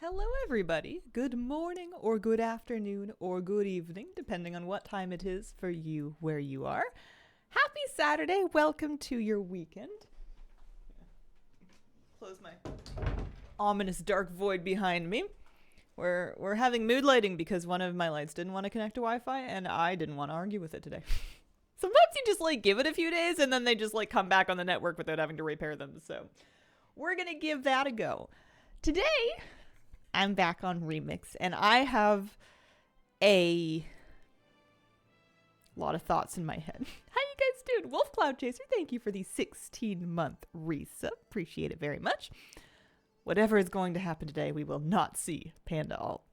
Hello, everybody. Good morning, or good afternoon, or good evening, depending on what time it is for you where you are. Happy Saturday. Welcome to your weekend. Close my ominous dark void behind me. We're having mood lighting because one of my lights didn't want to connect to Wi-Fi, and I didn't want to argue with it today. Sometimes you just give it a few days, and then they just come back on the network without having to repair them. So we're going to give that a go. Today, I'm back on Remix, and I have a lot of thoughts in my head. How you guys doing? Wolf Cloud Chaser, thank you for the 16-month resub. Appreciate it very much. Whatever is going to happen today, we will not see Panda Alt.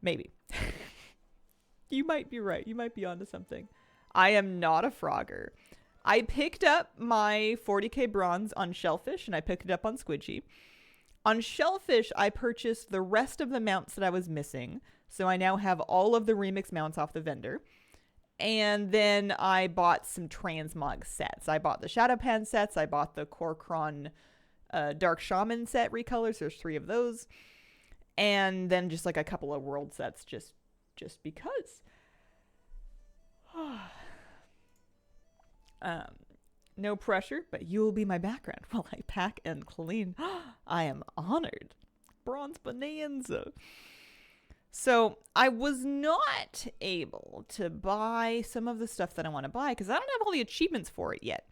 Maybe. You might be right. You might be onto something. I am not a frogger. I picked up my 40k bronze on Shellfish, and I picked it up on Squidgy. On Shellfish, I purchased the rest of the mounts that I was missing, so I now have all of the Remix mounts off the vendor. And then I bought some transmog sets. I bought the Shadowpan sets, I bought the Korkron Dark Shaman set recolors, there's 3 of those. And then just a couple of world sets, just because. No pressure, but you will be my background while I pack and clean. I am honored. Bronze Bonanza. So I was not able to buy some of the stuff that I want to buy because I don't have all the achievements for it yet.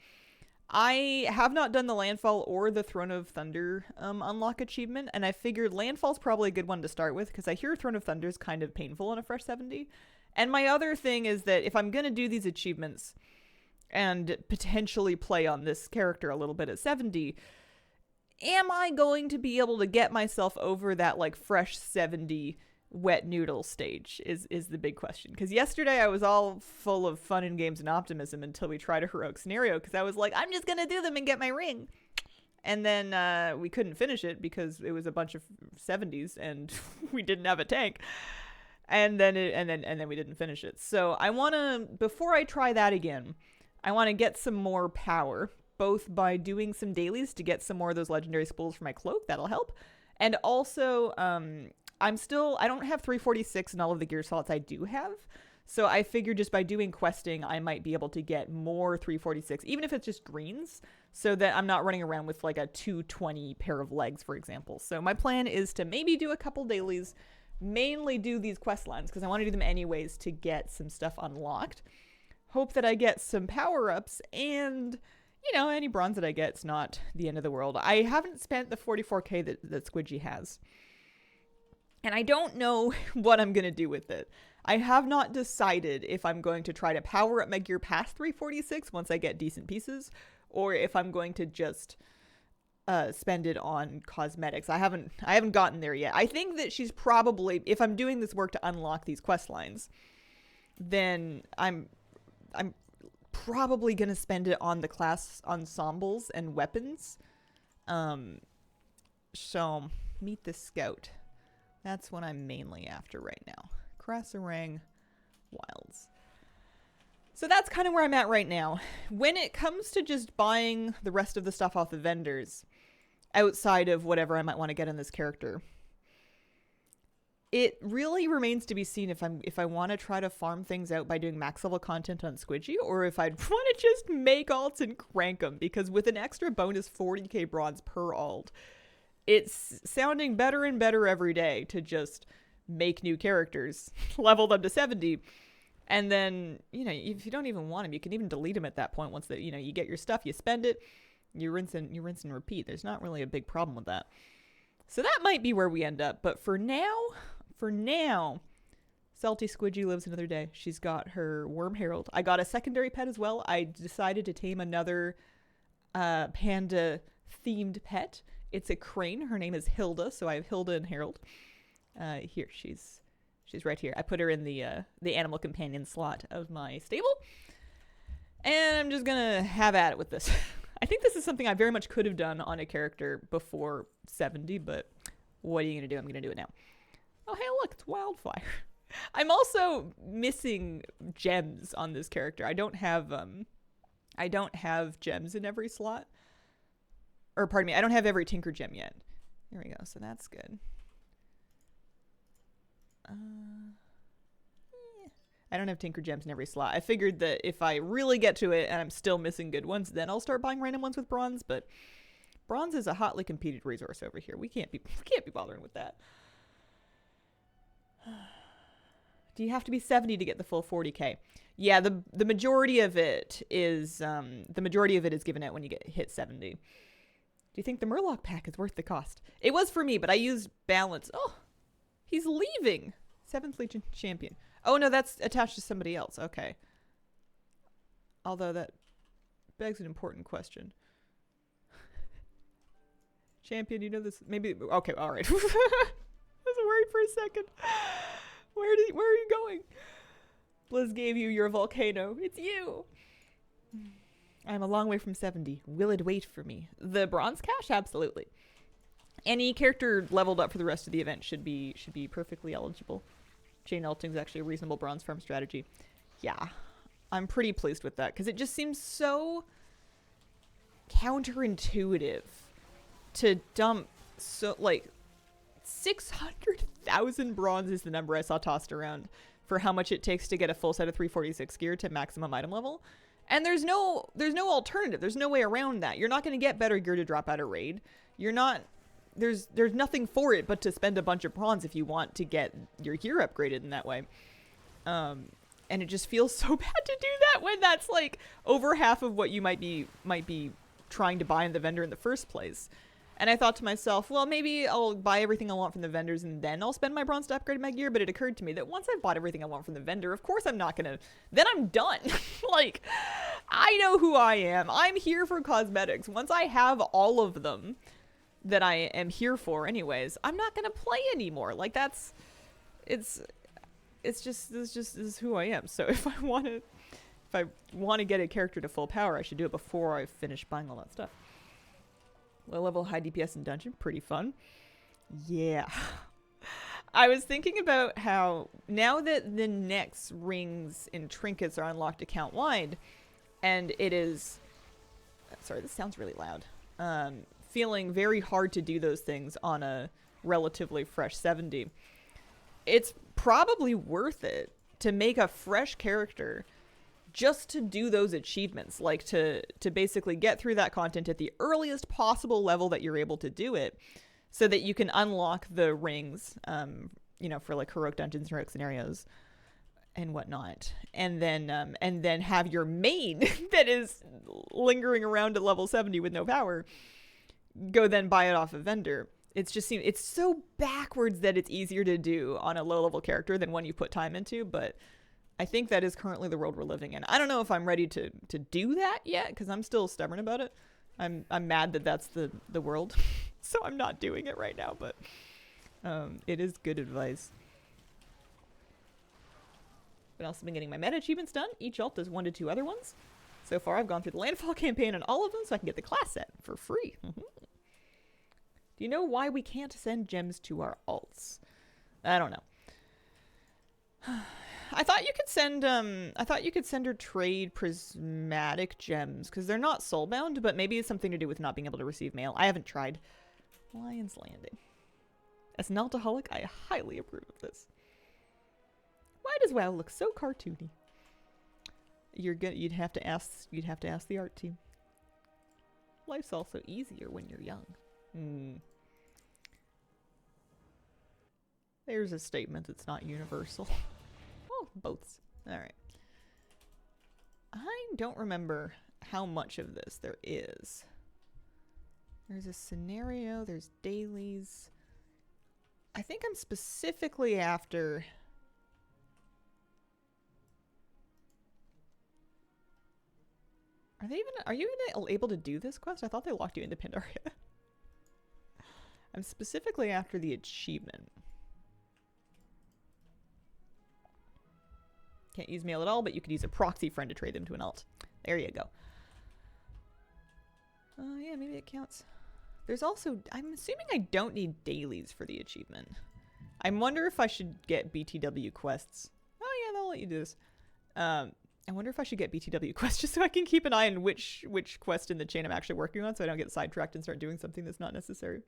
I have not done the Landfall or the Throne of Thunder unlock achievement, and I figured Landfall's probably a good one to start with because I hear Throne of Thunder is kind of painful on a fresh 70. And my other thing is that if I'm going to do these achievements and potentially play on this character a little bit at 70, am I going to be able to get myself over that fresh 70 wet noodle stage is the big question. Because yesterday I was all full of fun and games and optimism until we tried a heroic scenario because I was like, I'm just going to do them and get my ring. And then we couldn't finish it because it was a bunch of 70s and we didn't have a tank. And then we didn't finish it. So I want to, before I try that again, I want to get some more power, both by doing some dailies to get some more of those legendary spools for my cloak. That'll help. And also, I don't have 346 in all of the gear slots I do have. So I figured just by doing questing, I might be able to get more 346, even if it's just greens, so that I'm not running around with a 220 pair of legs, for example. So my plan is to maybe do a couple dailies, mainly do these quest lines, because I want to do them anyways to get some stuff unlocked. Hope that I get some power-ups, and, any bronze that I get, it's not the end of the world. I haven't spent the 44k that Squidgy has. And I don't know what I'm going to do with it. I have not decided if I'm going to try to power up my gear past 346 once I get decent pieces, or if I'm going to just spend it on cosmetics. I haven't gotten there yet. I think that she's probably, if I'm doing this work to unlock these quest lines, then I'm probably going to spend it on the class ensembles and weapons. So, meet the scout. That's what I'm mainly after right now. Krasarang Wilds. So that's kind of where I'm at right now. When it comes to just buying the rest of the stuff off the vendors, outside of whatever I might want to get in this character, it really remains to be seen if I want to try to farm things out by doing max level content on Squidgy, or if I'd want to just make alts and crank them, because with an extra bonus 40k bronze per alt, it's sounding better and better every day to just make new characters, level them to 70, and then, if you don't even want them, you can even delete them at that point. Once that, you get your stuff, you spend it, you rinse and repeat. There's not really a big problem with that. So that might be where we end up, but for now, Salty Squidgy lives another day. She's got her Worm Herald. I got a secondary pet as well. I decided to tame another panda-themed pet. It's a crane. Her name is Hilda, so I have Hilda and Harold. Here, she's right here. I put her in the animal companion slot of my stable. And I'm just gonna have at it with this. I think this is something I very much could have done on a character before 70, but what are you gonna do? I'm gonna do it now. Oh, hey, look, it's Wildfire. I'm also missing gems on this character. I don't have gems in every slot. Or pardon me, I don't have every Tinker gem yet. There we go. So that's good. I don't have Tinker Gems in every slot. I figured that if I really get to it and I'm still missing good ones, then I'll start buying random ones with bronze, but bronze is a hotly competed resource over here. We can't be bothering with that. Do you have to be 70 to get the full 40k? Yeah, the majority of it is given out when you hit 70. Do you think the Murloc pack is worth the cost? It was for me, but I used balance. Oh, he's leaving. 7th Legion champion. Oh no, that's attached to somebody else. Okay. Although that begs an important question. Champion, you know this? Maybe. Okay, all right. I was worried for a second. Where are you going? Blizz gave you your volcano. It's you. I'm a long way from 70. Will it wait for me? The bronze cache? Absolutely. Any character leveled up for the rest of the event should be perfectly eligible. Chain Elting is actually a reasonable bronze farm strategy. Yeah. I'm pretty pleased with that because it just seems so counterintuitive to dump 600,000 bronze is the number I saw tossed around for how much it takes to get a full set of 346 gear to maximum item level. And there's no alternative. There's no way around that. You're not going to get better gear to drop out of raid. There's nothing for it but to spend a bunch of bronze if you want to get your gear upgraded in that way. And it just feels so bad to do that when that's like over half of what you might be trying to buy in the vendor in the first place. And I thought to myself, well, maybe I'll buy everything I want from the vendors and then I'll spend my bronze to upgrade my gear. But it occurred to me that once I've bought everything I want from the vendor, of course I'm not going to, then I'm done. Like, I know who I am. I'm here for cosmetics. Once I have all of them that I am here for anyways, I'm not going to play anymore. Like this is who I am. So if I want to get a character to full power, I should do it before I finish buying all that stuff. Low level, high DPS in dungeon, pretty fun. Yeah. I was thinking about how now that the next rings and trinkets are unlocked account wide, and it is, sorry, this sounds really loud. Feeling very hard to do those things on a relatively fresh 70. It's probably worth it to make a fresh character just to do those achievements, like to basically get through that content at the earliest possible level that you're able to do it, so that you can unlock the rings, for like heroic dungeons, heroic scenarios, and whatnot, and then have your main that is lingering around at level 70 with no power, go then buy it off a vendor. It's so backwards that it's easier to do on a low level character than one you put time into, but I think that is currently the world we're living in. I don't know if I'm ready to do that yet, because I'm still stubborn about it. I'm mad that that's the world, so I'm not doing it right now, but it is good advice. But I've also been getting my meta achievements done. Each alt does 1 to 2 other ones. So far, I've gone through the Landfall Campaign on all of them, so I can get the class set for free. Do you know why we can't send gems to our alts? I don't know. I thought you could send or trade prismatic gems because they're not soulbound, but maybe it's something to do with not being able to receive mail. I haven't tried. Lion's Landing. As an alcoholic, I highly approve of this. Why does WoW look so cartoony? You'd have to ask the art team. Life's also easier when you're young. There's a statement that's not universal. Oh, boats. Alright. I don't remember how much of this there is. There's a scenario, there's dailies. I think I'm specifically after... Are you even able to do this quest? I thought they locked you into Pandaria. I'm specifically after the achievement. Can't use mail at all, but you could use a proxy friend to trade them to an alt. There you go. Oh, yeah, maybe it counts. There's also... I'm assuming I don't need dailies for the achievement. I wonder if I should get BTW quests. Oh, yeah, they'll let you do this. I wonder if I should get BTW quests just so I can keep an eye on which quest in the chain I'm actually working on so I don't get sidetracked and start doing something that's not necessary.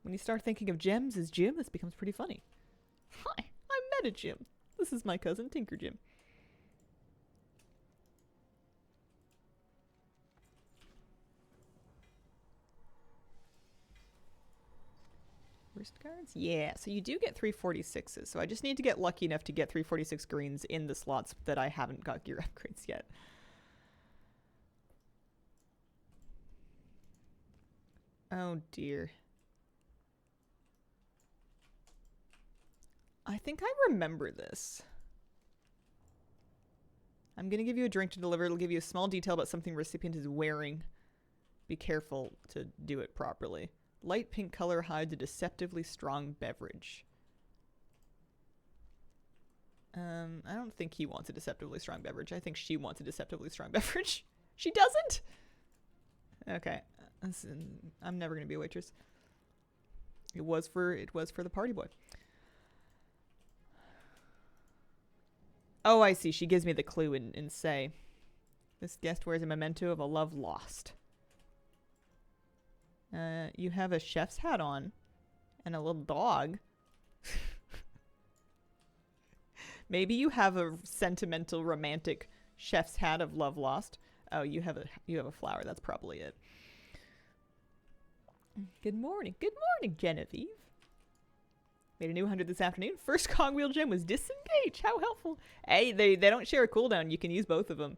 When you start thinking of gems as Jim, this becomes pretty funny. Hi, I'm Meta Jim. This is my cousin Tinker Jim. Wrist guards? Yeah, so you do get 346s. So I just need to get lucky enough to get 346 greens in the slots that I haven't got gear upgrades yet. Oh dear. I think I remember this. I'm going to give you a drink to deliver. It'll give you a small detail about something recipient is wearing. Be careful to do it properly. Light pink color hides a deceptively strong beverage. I don't think he wants a deceptively strong beverage. I think she wants a deceptively strong beverage. She doesn't? Okay. I'm never going to be a waitress. It was for the party boy. Oh, I see. She gives me the clue and say, this guest wears a memento of a love lost. You have a chef's hat on and a little dog. Maybe you have a sentimental, romantic chef's hat of love lost. Oh, you have a flower. That's probably it. Good morning. Good morning, Genevieve. Made a new 100 this afternoon. First cogwheel gem was disengage. How helpful. Hey, they don't share a cooldown. You can use both of them.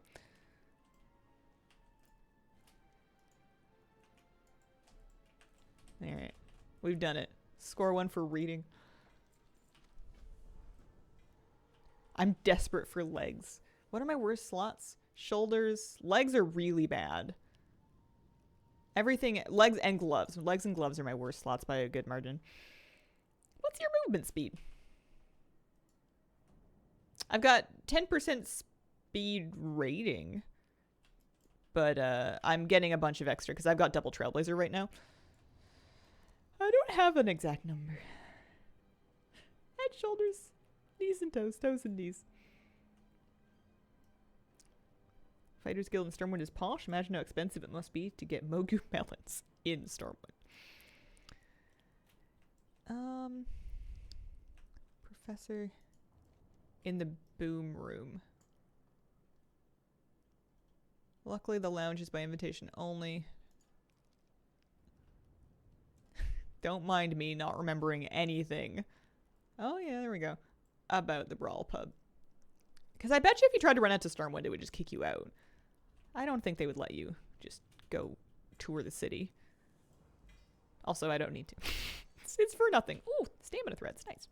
Alright. We've done it. Score 1 for reading. I'm desperate for legs. What are my worst slots? Shoulders. Legs are really bad. Everything. Legs and gloves. Legs and gloves are my worst slots by a good margin. What's your movement speed? I've got 10% speed rating. But I'm getting a bunch of extra because I've got double Trailblazer right now. I don't have an exact number. Head, shoulders, knees and toes, toes and knees. Fighter's Guild in Stormwind is posh. Imagine how expensive it must be to get Mogu melons in Stormwind. Professor in the boom room. Luckily the lounge is by invitation only. Don't mind me not remembering anything. Oh yeah, there we go. About the Brawl Pub. Because I bet you if you tried to run out to Stormwind, it would just kick you out. I don't think they would let you just go tour the city. Also, I don't need to. It's for nothing. Ooh, stamina threads. Nice.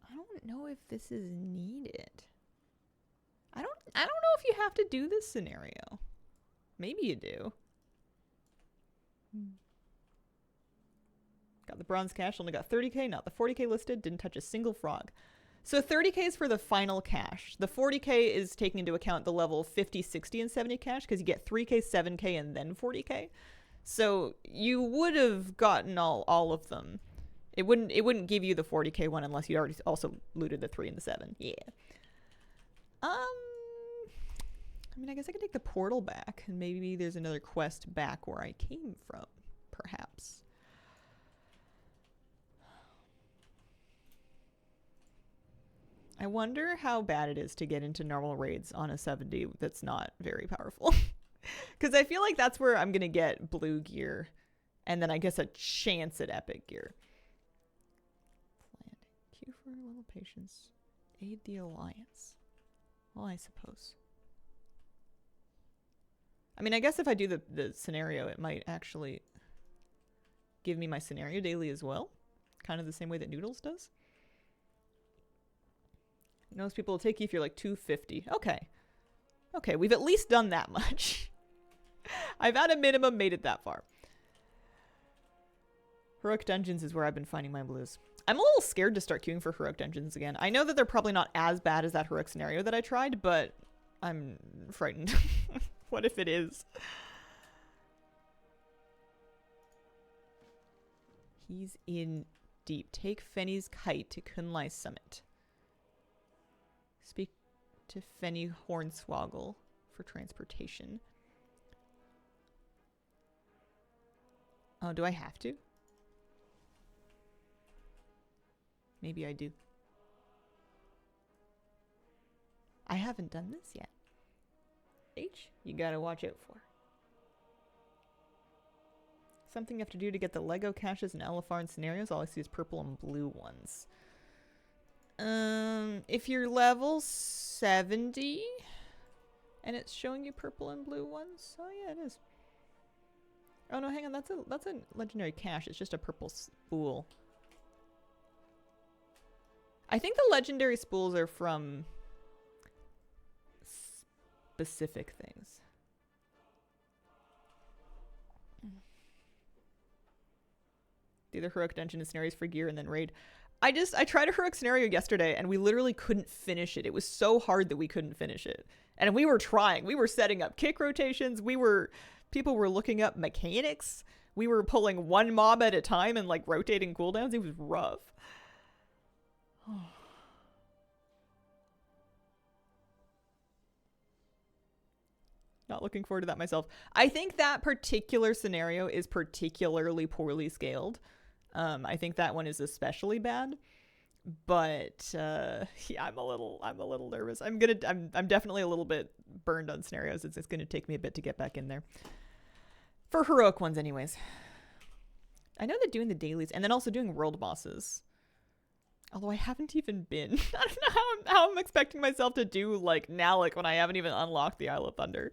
I don't know if this is needed. I don't know if you have to do this scenario. Maybe you do. Got the bronze cache, only got 30k, not the 40k listed, didn't touch a single frog. So 30k is for the final cache. The 40k is taking into account the level 50, 60, and 70 cache because you get 3k, 7k, and then 40k. So you would have gotten all of them. It wouldn't give you the 40k one unless you already also looted the 3 and the 7. Yeah. I mean, I guess I could take the portal back, and maybe there's another quest back where I came from, perhaps. I wonder how bad it is to get into normal raids on a 70 that's not very powerful. Because I feel like that's where I'm going to get blue gear, and then I guess a chance at epic gear. Landing. Queue for level patience. Aid the alliance. Well, I suppose. I mean, I guess if I do the scenario, it might actually give me my scenario daily as well. Kind of the same way that Noodles does. Most people will take you if you're like 250. Okay. Okay, we've at least done that much. I've at a minimum made it that far. Heroic Dungeons is where I've been finding my blues. I'm a little scared to start queuing for Heroic Dungeons again. I know that they're probably not as bad as that Heroic scenario that I tried, but I'm frightened. What if it is? He's in deep. Take Fenny's kite to Kunlai Summit. Speak to Fenny Hornswoggle for transportation. Oh, do I have to? Maybe I do. I haven't done this yet. H, you gotta watch out for. Something you have to do to get the Lego caches and Elephant scenarios. All I see is purple and blue ones. If you're level 70 and it's showing you purple and blue ones. Oh yeah, it is. Oh no, hang on. That's a legendary cache. It's just a purple spool. I think the legendary spools are from specific things. Do the heroic dungeon and scenarios for gear and then raid. I tried a heroic scenario yesterday and we literally couldn't finish it. It was so hard that we couldn't finish it. And we were trying. We were setting up kick rotations. People were looking up mechanics. We were pulling one mob at a time and like rotating cooldowns. It was rough. Not looking forward to that myself. I think that particular scenario is particularly poorly scaled. I think that one is especially bad. But yeah, I'm a little nervous. I'm definitely a little bit burned on scenarios. It's gonna take me a bit to get back in there. For heroic ones, anyways. I know that doing the dailies and then also doing world bosses. Although I haven't even been. I don't know how I'm expecting myself to do like Nalik when I haven't even unlocked the Isle of Thunder.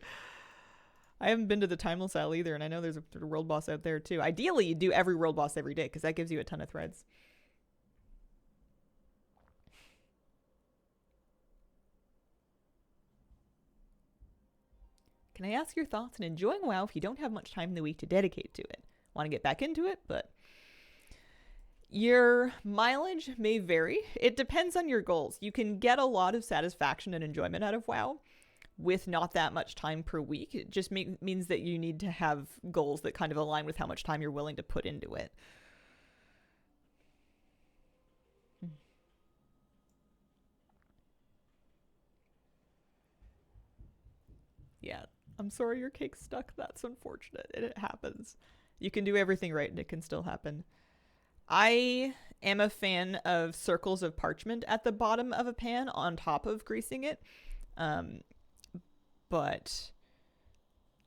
I haven't been to the Timeless Isle either, and I know there's a world boss out there too. Ideally, you do every world boss every day because that gives you a ton of threads. Can I ask your thoughts on enjoying WoW if you don't have much time in the week to dedicate to it? Want to get back into it, but your mileage may vary. It depends on your goals. You can get a lot of satisfaction and enjoyment out of WoW with not that much time per week. It just means that you need to have goals that kind of align with how much time you're willing to put into it. Yeah, I'm sorry your cake's stuck. That's unfortunate. It happens. You can do everything right and it can still happen. I am a fan of circles of parchment at the bottom of a pan on top of greasing it. But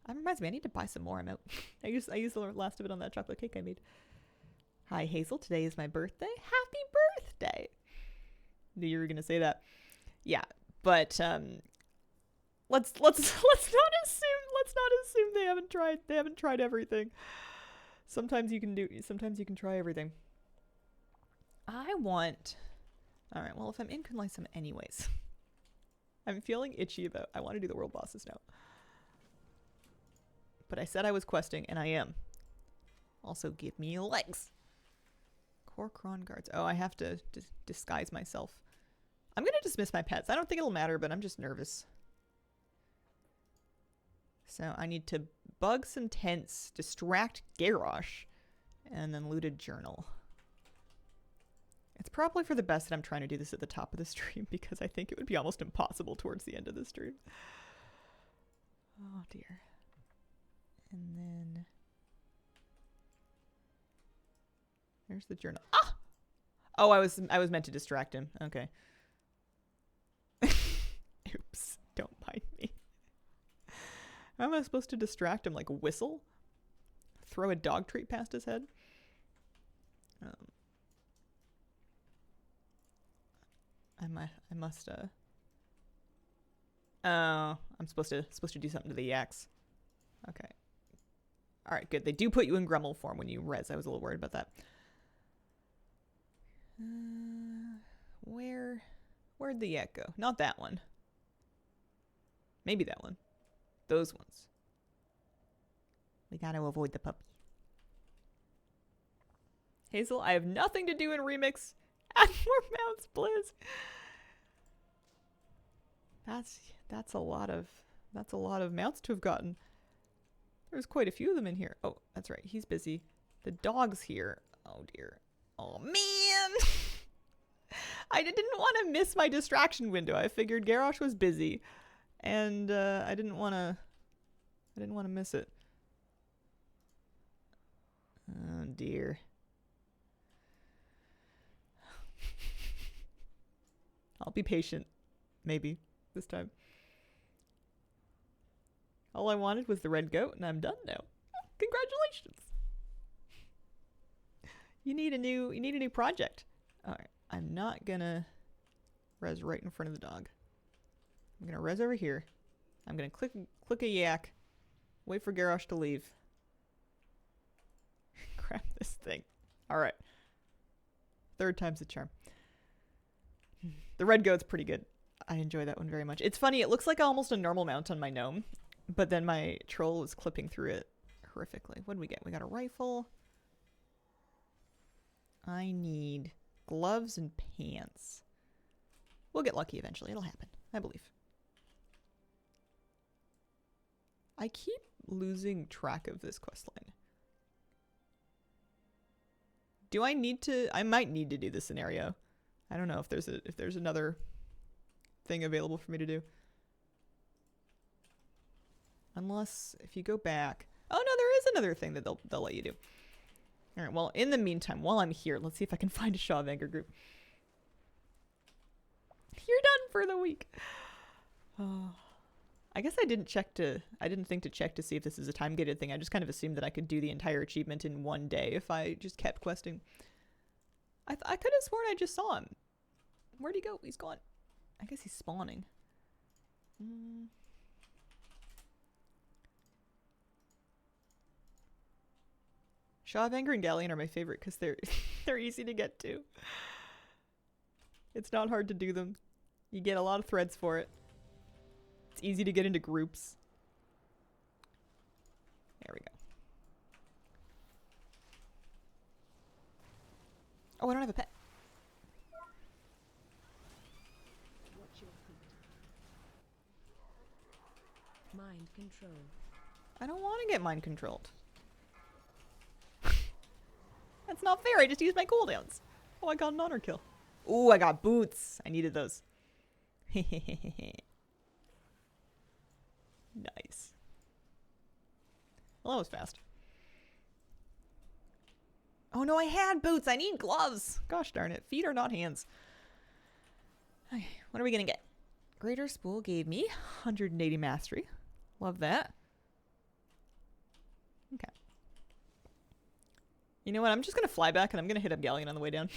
that reminds me, I need to buy some more. I'm out. I used the last of it on that chocolate cake I made. Hi, Hazel. Today is my birthday. Happy birthday. Knew you were gonna say that. Yeah, but let's not assume they haven't tried everything. Sometimes you can try everything. All right, well, if I'm in Kunlaisam anyways, I'm feeling itchy I want to do the world bosses now. But I said I was questing, and I am. Also, give me legs. Core Kron guards. Oh, I have to disguise myself. I'm going to dismiss my pets. I don't think it'll matter, but I'm just nervous. So I need to bug some tents, distract Garrosh, and then loot a journal. It's probably for the best that I'm trying to do this at the top of the stream because I think it would be almost impossible towards the end of the stream. Oh dear. And then there's the journal. Ah! Oh, I was meant to distract him. Okay. Oops. Don't mind me. How am I supposed to distract him? Like whistle? Throw a dog treat past his head? I must oh, I'm supposed to do something to the yaks. Okay. All right, good. They do put you in Grummel form when you res. I was a little worried about that. Where'd the yak go? Not that one. Maybe that one. Those ones. We gotta avoid the puppy. Hazel, I have nothing to do in Remix. Add more mounts, Blizz. That's a lot of mounts to have gotten. There's quite a few of them in here. Oh, that's right. He's busy. The dog's here. Oh dear. Oh man. I didn't want to miss my distraction window. I figured Garrosh was busy, and I didn't want to miss it. Oh, dear. I'll be patient. Maybe. This time. All I wanted was the red goat, and I'm done now. Congratulations. You need a new project. Alright. I'm not gonna res right in front of the dog. I'm gonna res over here. I'm gonna click a yak. Wait for Garrosh to leave. Grab this thing. Alright. Third time's the charm. The red goat's pretty good. I enjoy that one very much. It's funny, it looks like almost a normal mount on my gnome, but then my troll was clipping through it horrifically. What do we get? We got a rifle. I need gloves and pants. We'll get lucky eventually. It'll happen. I believe. I keep losing track of this questline. Do I need to? I might need to do this scenario. I don't know if there's another thing available for me to do. Unless if you go back. Oh no, there is another thing that they'll let you do. All right. Well, in the meantime, while I'm here, let's see if I can find a Sha of Anger group. You're done for the week. Oh. I guess I didn't think to check to see if this is a time gated thing. I just kind of assumed that I could do the entire achievement in one day if I just kept questing. I could have sworn I just saw him. Where'd he go? He's gone. I guess he's spawning. Sha of Anger and Galleon are my favorite because they're easy to get to. It's not hard to do them. You get a lot of threads for it. It's easy to get into groups. There we go. Oh, I don't have a pet. Mind control. I don't want to get mind controlled. That's not fair. I just used my cooldowns. Oh, I got an honor kill. Ooh, I got boots. I needed those. Nice. Well, that was fast. Oh no, I had boots. I need gloves. Gosh darn it. Feet are not hands. Okay, what are we gonna get? Greater Spool gave me 180 mastery. Love that. Okay. You know what? I'm just gonna fly back and I'm gonna hit up Galleon on the way down.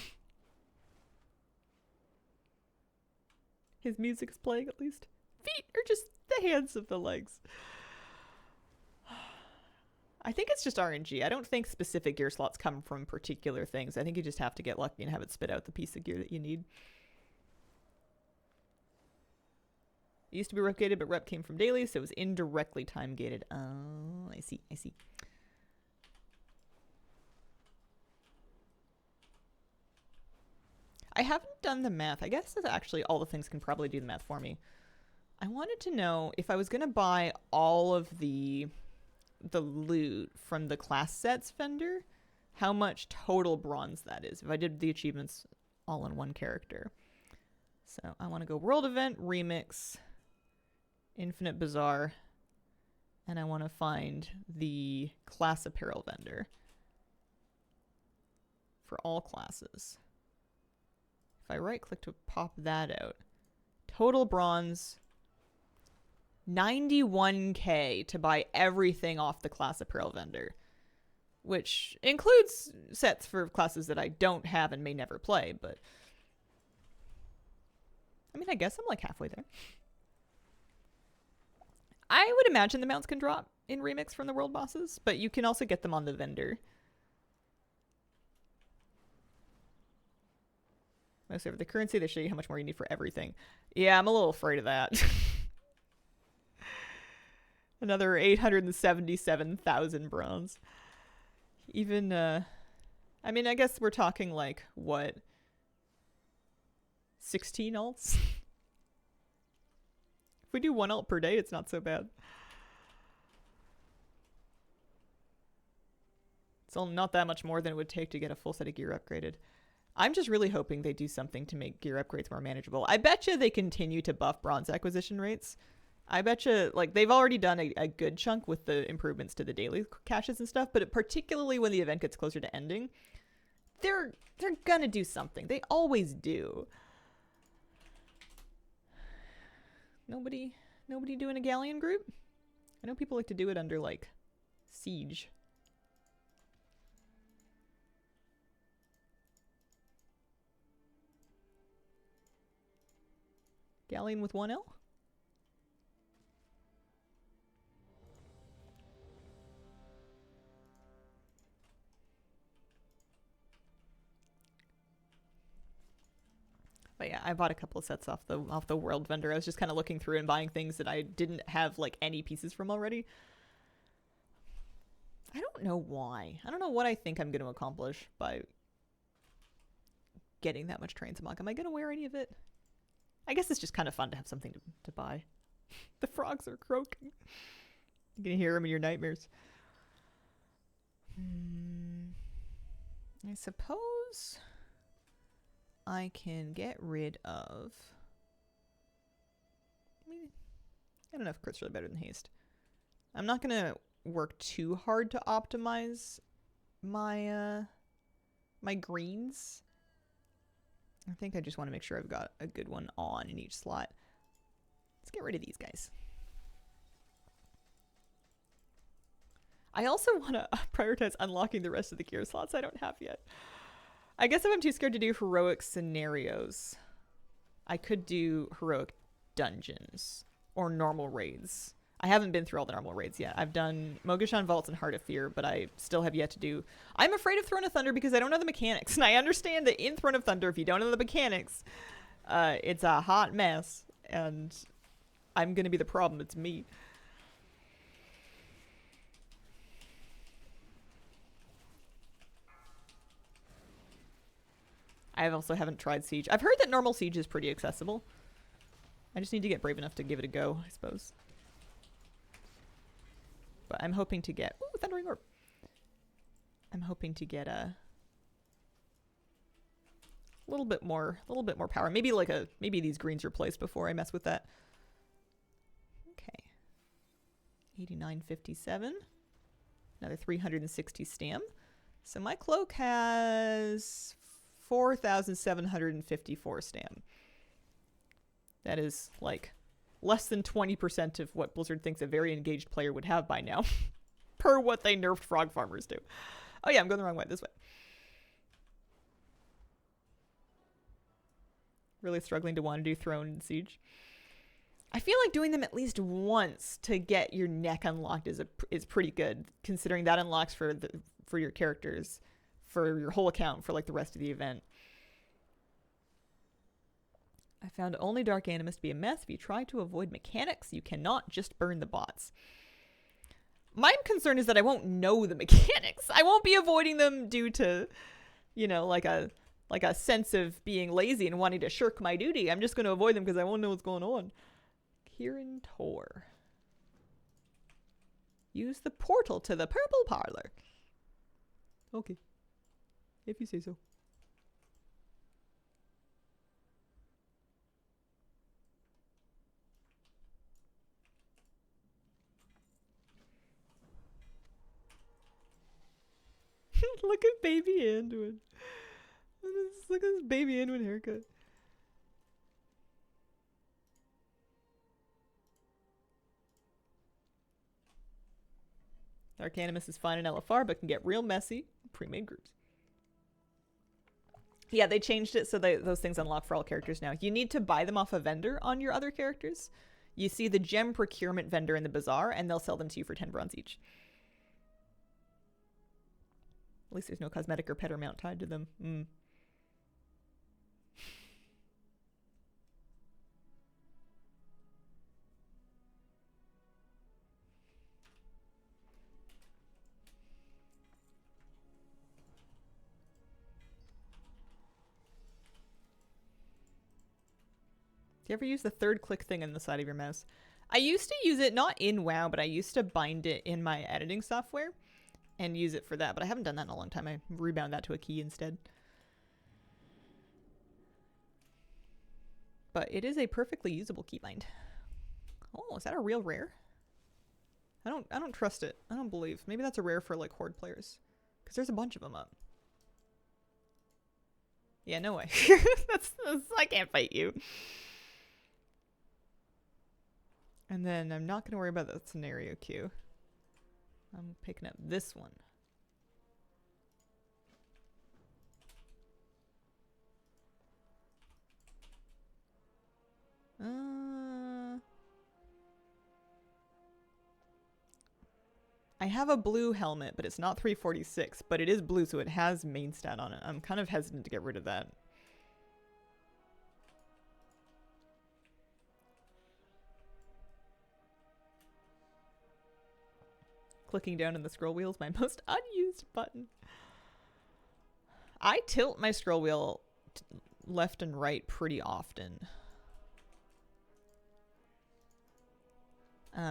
His music's playing at least. Feet are just the hands of the legs. I think it's just RNG. I don't think specific gear slots come from particular things. I think you just have to get lucky and have it spit out the piece of gear that you need. It used to be rep gated, but rep came from daily, so it was indirectly time gated. Oh, I see. I see. I haven't done the math. I guess that actually all the things can probably do the math for me. I wanted to know if I was going to buy all of the loot from the class sets vendor, how much total bronze that is if I did the achievements all in one character. So I want to go World Event, Remix, Infinite Bazaar, and I want to find the class apparel vendor for all classes. If I right click to pop that out, total bronze 91k to buy everything off the class apparel vendor, which includes sets for classes that I don't have and may never play, but I mean, I guess I'm like halfway there. I would imagine the mounts can drop in Remix from the world bosses, but you can also get them on the vendor. Most over the currency, they show you how much more you need for everything. Yeah, I'm a little afraid of that. Another 877,000 bronze. Even, I mean, I guess we're talking like, what? 16 alts? If we do one alt per day, it's not so bad. It's only not that much more than it would take to get a full set of gear upgraded. I'm just really hoping they do something to make gear upgrades more manageable. I bet you they continue to buff bronze acquisition rates. I betcha, like, they've already done a good chunk with the improvements to the daily caches and stuff, but particularly when the event gets closer to ending, they're gonna do something. They always do. Nobody doing a galleon group? I know people like to do it under, like, siege. Galleon with 1L? But yeah, I bought a couple of sets off the world vendor. I was just kind of looking through and buying things that I didn't have like any pieces from already. I don't know why. I don't know what I think I'm going to accomplish by getting that much trains amok. Am I going to wear any of it? I guess it's just kind of fun to have something to buy. The frogs are croaking. You can hear them in your nightmares. I suppose I can get rid of... I don't know if crit's really better than haste. I'm not going to work too hard to optimize my my greens. I think I just want to make sure I've got a good one on in each slot. Let's get rid of these guys. I also want to prioritize unlocking the rest of the gear slots I don't have yet. I guess if I'm too scared to do heroic scenarios, I could do heroic dungeons or normal raids. I haven't been through all the normal raids yet. I've done Mogashan Vaults and Heart of Fear, but I still have yet to do... I'm afraid of Throne of Thunder because I don't know the mechanics. And I understand that in Throne of Thunder, if you don't know the mechanics, it's a hot mess. And I'm going to be the problem. It's me. I also haven't tried Siege. I've heard that normal Siege is pretty accessible. I just need to get brave enough to give it a go, I suppose. But I'm hoping to get... Ooh, Thundering Orb! I'm hoping to get a little bit more power. Maybe like maybe these greens replaced before I mess with that. Okay. 89.57. Another 360 stam. So my cloak has 4,754 stam. That is like less than 20% of what Blizzard thinks a very engaged player would have by now. Per what they nerfed frog farmers to. Oh yeah, I'm going the wrong way. This way. Really struggling to want to do Throne and Siege. I feel like doing them at least once to get your neck unlocked is pretty good, considering that unlocks for your characters, for your whole account, for like the rest of the event. I found only Dark Animus to be a mess. If you try to avoid mechanics, you cannot just burn the bots. My concern is that I won't know the mechanics. I won't be avoiding them due to, you know, like a sense of being lazy and wanting to shirk my duty. I'm just going to avoid them because I won't know what's going on. Kieran Tor. Use the portal to the purple parlor. Okay. If you say so. Look at baby Anduin. Look at this baby Anduin haircut. Dark Animus is fine in LFR, but can get real messy in pre-made groups. Yeah, they changed it so those things unlock for all characters now. You need to buy them off a vendor on your other characters. You see the gem procurement vendor in the bazaar, and they'll sell them to you for 10 bronze each. At least there's no cosmetic or pet or mount tied to them. Do you ever use the third click thing on the side of your mouse? I used to use it, not in WoW, but I used to bind it in my editing software and use it for that, but I haven't done that in a long time. I rebound that to a key instead. But it is a perfectly usable keybind. Oh, Is that a real rare? I don't trust it. I don't believe. Maybe that's a rare for like horde players. Because there's a bunch of them up. Yeah, no way. that's I can't fight you. And then I'm not going to worry about that scenario queue. I'm picking up this one. I have a blue helmet, but it's not 346, but it is blue, so it has main stat on it. I'm kind of hesitant to get rid of that. Clicking down in the scroll wheel is my most unused button. I tilt my scroll wheel left and right pretty often.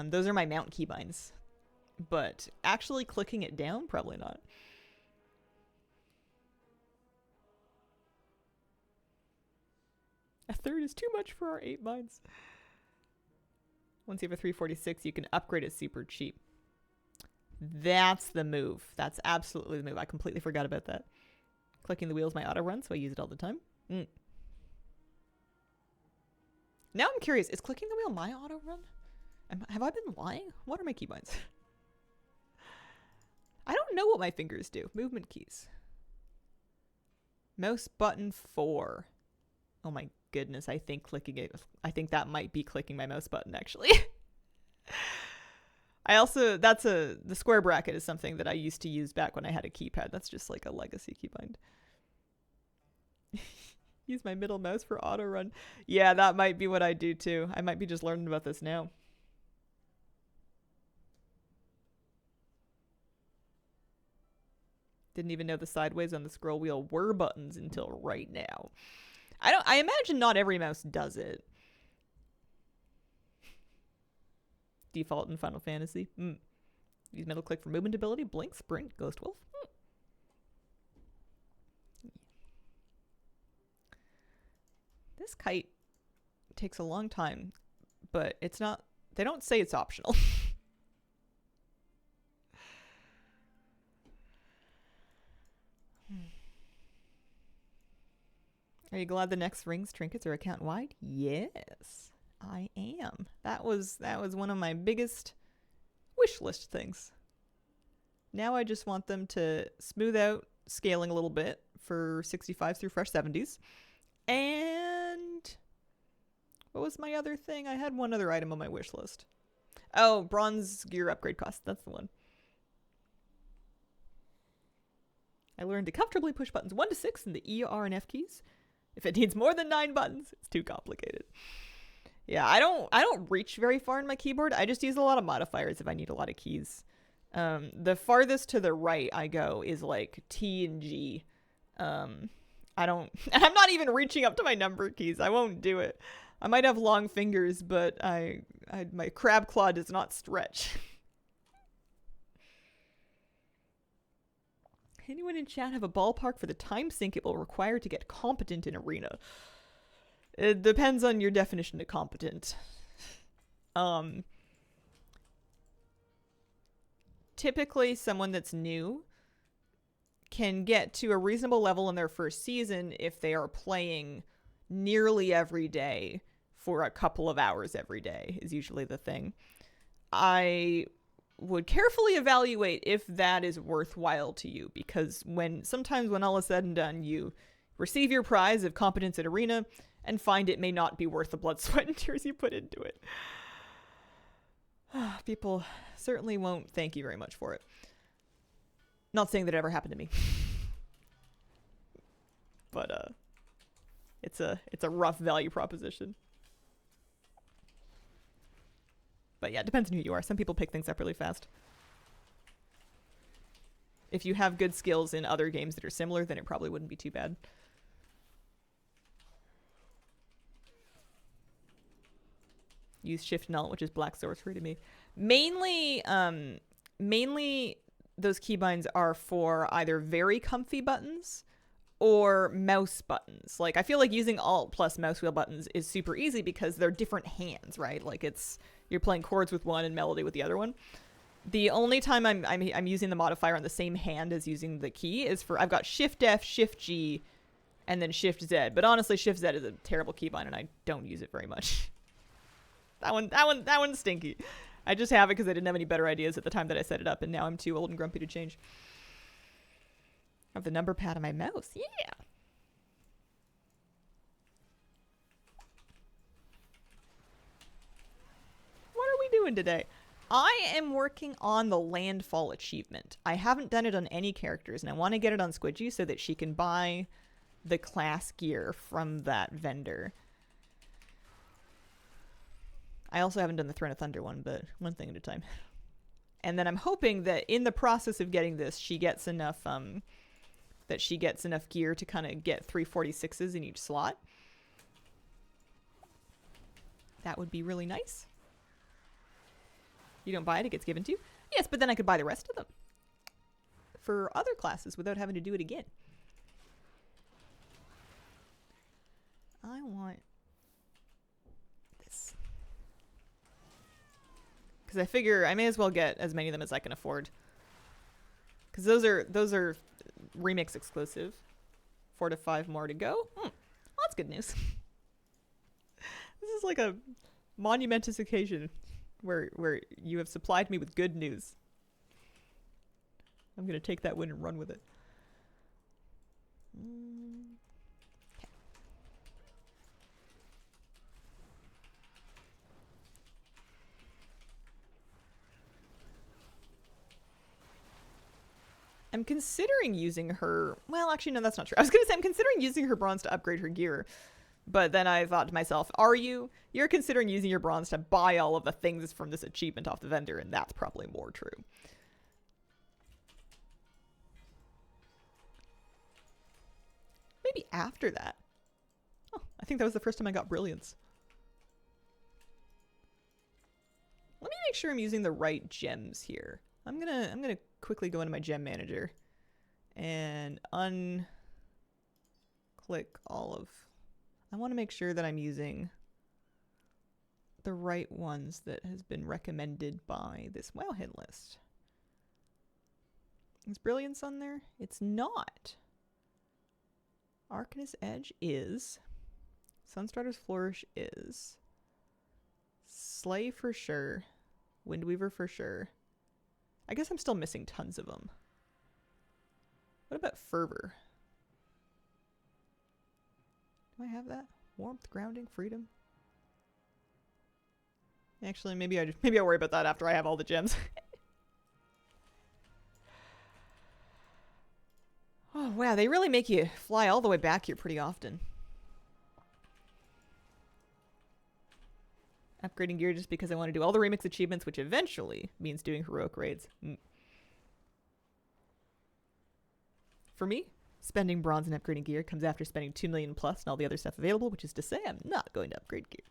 Those are my mount keybinds. But actually clicking it down, probably not. A third is too much for our 8 binds. Once you have a 346, you can upgrade it super cheap. That's the move. That's absolutely the move. I completely forgot about that. Clicking the wheel is my auto run, so I use it all the time. Now I'm curious, is clicking the wheel my auto run? Have I been lying? What are my keybinds? I don't know what my fingers do. Movement keys. Mouse button 4. Oh my goodness, I think clicking it. I think that might be clicking my mouse button actually. I also, the square bracket is something that I used to use back when I had a keypad. That's just like a legacy keybind. Use my middle mouse for auto run. Yeah, that might be what I do too. I might be just learning about this now. Didn't even know the sideways on the scroll wheel were buttons until right now. I imagine not every mouse does it. Default in Final Fantasy. Use middle click for movement ability. Blink, sprint, ghost wolf. This kite takes a long time, but it's not, they don't say it's optional. Are you glad the next rings, trinkets are account wide? Yes, I am. That was one of my biggest wish list things. Now I just want them to smooth out scaling a little bit for 65s through fresh 70s. And what was my other thing? I had one other item on my wish list. Oh, bronze gear upgrade cost. That's the one. I learned to comfortably push buttons 1 to 6 in the E, R, and F keys. If it needs more than 9 buttons, it's too complicated. Yeah, I don't reach very far in my keyboard. I just use a lot of modifiers if I need a lot of keys. The farthest to the right I go is like T and G. I'm not even reaching up to my number keys. I won't do it. I might have long fingers, but my crab claw does not stretch. Anyone in chat have a ballpark for the time sink it will require to get competent in Arena? It depends on your definition of competent. Typically, someone that's new can get to a reasonable level in their first season if they are playing nearly every day for a couple of hours every day is usually the thing. I would carefully evaluate if that is worthwhile to you, because sometimes when all is said and done, you receive your prize of competence at Arena and find it may not be worth the blood, sweat, and tears you put into it. People certainly won't thank you very much for it. Not saying that it ever happened to me. But it's a rough value proposition. But yeah, it depends on who you are. Some people pick things up really fast. If you have good skills in other games that are similar, then it probably wouldn't be too bad. Use Shift Null, which is black sorcery to me. Mainly those keybinds are for either very comfy buttons or mouse buttons. Like, I feel like using Alt plus mouse wheel buttons is super easy because they're different hands, right? Like, you're playing chords with one and melody with the other one. The only time I'm using the modifier on the same hand as using the key is for, I've got Shift F, Shift G, and then Shift Z. But honestly, Shift Z is a terrible keybind, and I don't use it very much. That one's stinky. I just have it because I didn't have any better ideas at the time that I set it up, and now I'm too old and grumpy to change. I have the number pad on my mouse. Yeah. What are we doing today? I am working on the Landfall achievement. I haven't done it on any characters, and I want to get it on Squidgy so that she can buy the class gear from that vendor. I also haven't done the Throne of Thunder one, but one thing at a time. And then I'm hoping that in the process of getting this, she gets enough gear to kind of get 346s in each slot. That would be really nice. You don't buy it, it gets given to you. Yes, but then I could buy the rest of them for other classes without having to do it again. I want this. Because I figure I may as well get as many of them as I can afford. Because those are remix exclusive. 4 to 5 more to go. Well, that's good news. This is like a monumentous occasion where you have supplied me with good news. I'm going to take that win and run with it. Okay. I'm considering using her... Well, actually, no, that's not true. I was going to say I'm considering using her bronze to upgrade her gear. But then I thought to myself, are you? You're considering using your bronze to buy all of the things from this achievement off the vendor, and that's probably more true. Maybe after that. Oh, I think that was the first time I got Brilliance. Let me make sure I'm using the right gems here. I'm gonna quickly go into my gem manager and unclick all of... I want to make sure that I'm using the right ones that has been recommended by this wow hit list. Is Brilliance on there? It's not. Arcanist Edge is. Sunstrider's Flourish is. Slay for sure. Windweaver for sure. I guess I'm still missing tons of them. What about Fervor? Do I have that? Warmth, grounding, freedom. Actually, maybe I'll worry about that after I have all the gems. Oh wow, they really make you fly all the way back here pretty often. Upgrading gear just because I want to do all the remix achievements, which eventually means doing heroic raids. For me, spending bronze and upgrading gear comes after spending 2 million plus and all the other stuff available, which is to say I'm not going to upgrade gear.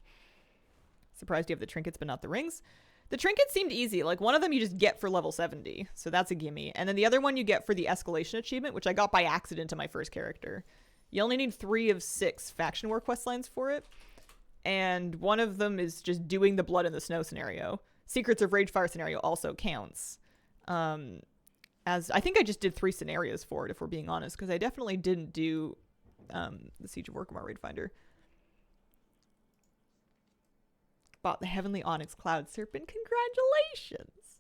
Surprised you have the trinkets but not the rings. The trinkets seemed easy. Like, one of them you just get for level 70, so that's a gimme. And then the other one you get for the escalation achievement, which I got by accident to my first character. You only need 3 of 6 faction war quest lines for it. And one of them is just doing the blood in the snow scenario. Secrets of Ragefire scenario also counts. As I think I just did 3 scenarios for it, if we're being honest, because I definitely didn't do the Siege of Orgrimmar Raid Finder. Bought the Heavenly Onyx Cloud Serpent. Congratulations!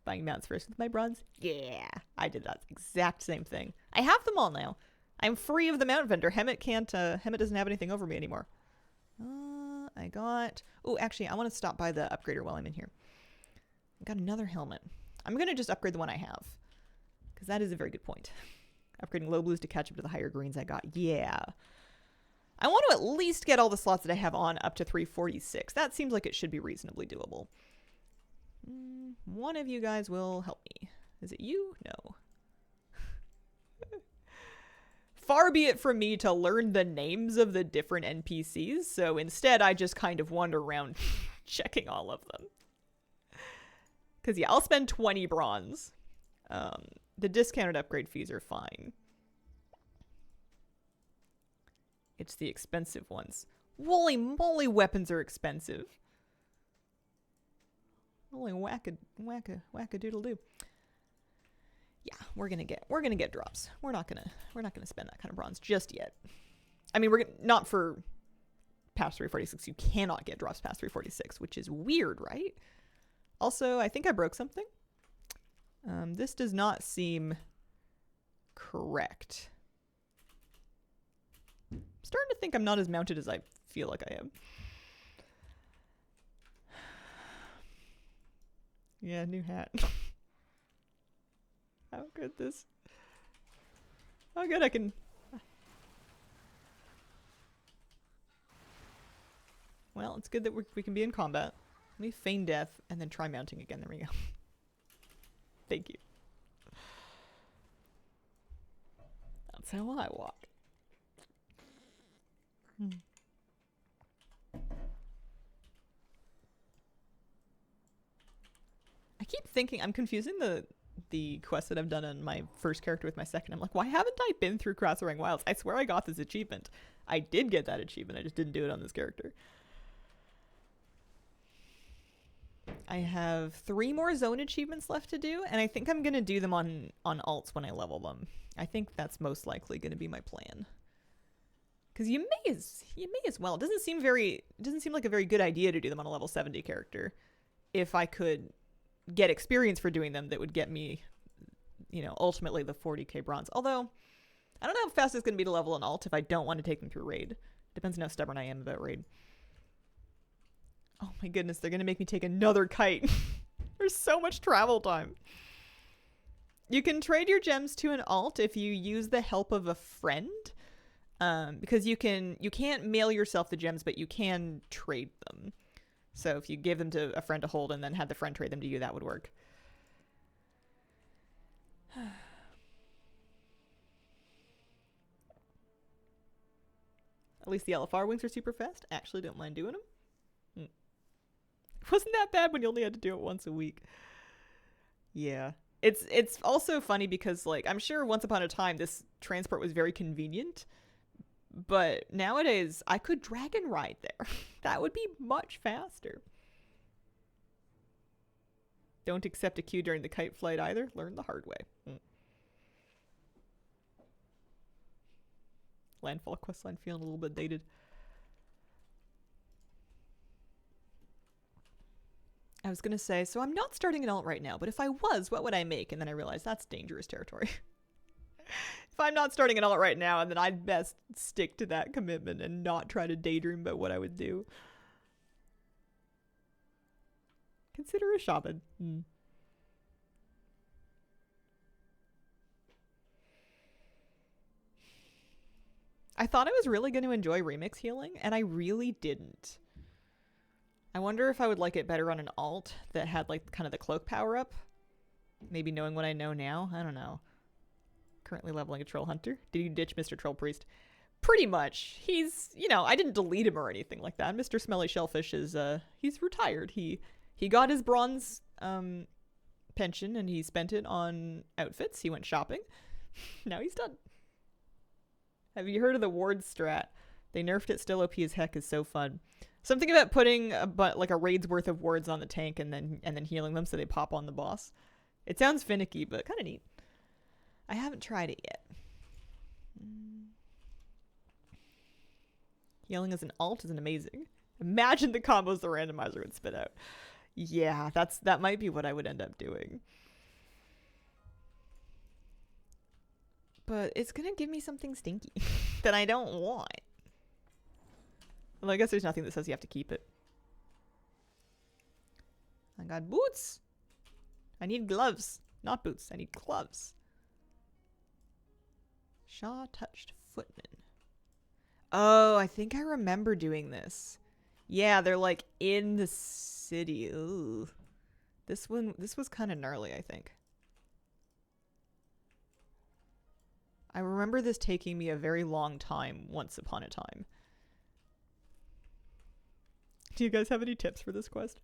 Buying mounts first with my bronze. Yeah, I did that exact same thing. I have them all now. I'm free of the mount vendor. Hemet doesn't have anything over me anymore. I got... Oh, actually, I want to stop by the upgrader while I'm in here. I got another helmet. I'm going to just upgrade the one I have, because that is a very good point. Upgrading low blues to catch up to the higher greens I got. Yeah. I want to at least get all the slots that I have on up to 346. That seems like it should be reasonably doable. One of you guys will help me. Is it you? No. Far be it from me to learn the names of the different NPCs, so instead I just kind of wander around checking all of them. Because yeah, I'll spend 20 bronze. The discounted upgrade fees are fine. It's the expensive ones. Holy moly, weapons are expensive. Holy whack-a-doodle-doo. Yeah, we're gonna get drops. We're not gonna spend that kind of bronze just yet. I mean, not for past 346. You cannot get drops past 346, which is weird, right? Also, I think I broke something. This does not seem correct. I'm starting to think I'm not as mounted as I feel like I am. Yeah, new hat. How good this... How good I can... Well, it's good that we can be in combat. Let me feign death and then try mounting again. There we go. Thank you. That's how I walk. I keep thinking I'm confusing the quest that I've done on my first character with my second. I'm like, why haven't I been through Crossing Wilds? I swear I got this achievement. I did get that achievement. I just didn't do it on this character. I have 3 more zone achievements left to do, and I think I'm gonna do them on alts when I level them. I think that's most likely gonna be my plan. Because you may as well. It doesn't seem like a very good idea to do them on a level 70 character. If I could get experience for doing them, that would get me, ultimately the 40k bronze. Although, I don't know how fast it's gonna be to level an alt if I don't want to take them through raid. Depends on how stubborn I am about raid. Oh my goodness, they're gonna make me take another kite. There's so much travel time. You can trade your gems to an alt if you use the help of a friend. Because you can't mail yourself the gems, but you can trade them. So if you give them to a friend to hold and then have the friend trade them to you, that would work. At least the LFR wings are super fast. Actually, don't mind doing them. It wasn't that bad when you only had to do it once a week. Yeah. It's also funny because, like, I'm sure once upon a time this transport was very convenient. But nowadays, I could dragon ride there. That would be much faster. Don't accept a queue during the kite flight either. Learn the hard way. Landfall questline feeling a little bit dated. I was going to say, so I'm not starting an alt right now, but if I was, what would I make? And then I realized that's dangerous territory. If I'm not starting an alt right now, then I'd best stick to that commitment and not try to daydream about what I would do. Consider a shaman. I thought I was really going to enjoy remix healing, and I really didn't. I wonder if I would like it better on an alt that had, like, kind of the cloak power up. Maybe knowing what I know now. I don't know. Currently leveling a troll hunter. Did you ditch Mr. Troll Priest? Pretty much. He's, I didn't delete him or anything like that. Mr. Smelly Shellfish is, he's retired. He got his bronze, pension and he spent it on outfits. He went shopping. Now he's done. Have you heard of the ward strat? They nerfed it. Still OP as heck is so fun. Something about putting like a raid's worth of wards on the tank and then healing them so they pop on the boss. It sounds finicky, but kind of neat. I haven't tried it yet. Healing as an alt isn't amazing. Imagine the combos the randomizer would spit out. Yeah, that might be what I would end up doing. But it's gonna give me something stinky that I don't want. Well, I guess there's nothing that says you have to keep it. I got boots. I need gloves. Not boots. I need gloves. Sha touched footman. Oh, I think I remember doing this. Yeah, they're like in the city. Ooh. This was kind of gnarly, I think. I remember this taking me a very long time once upon a time. Do you guys have any tips for this quest?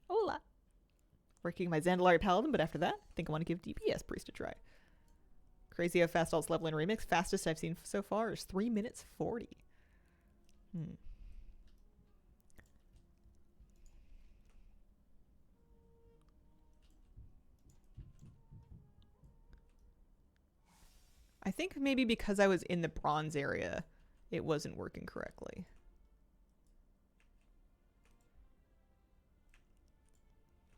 Hola. Working my Zandalari Paladin, but after that, I think I want to give DPS Priest a try. Crazy how fast all this leveling remix. Fastest I've seen so far is 3 minutes 40. I think maybe because I was in the bronze area, it wasn't working correctly.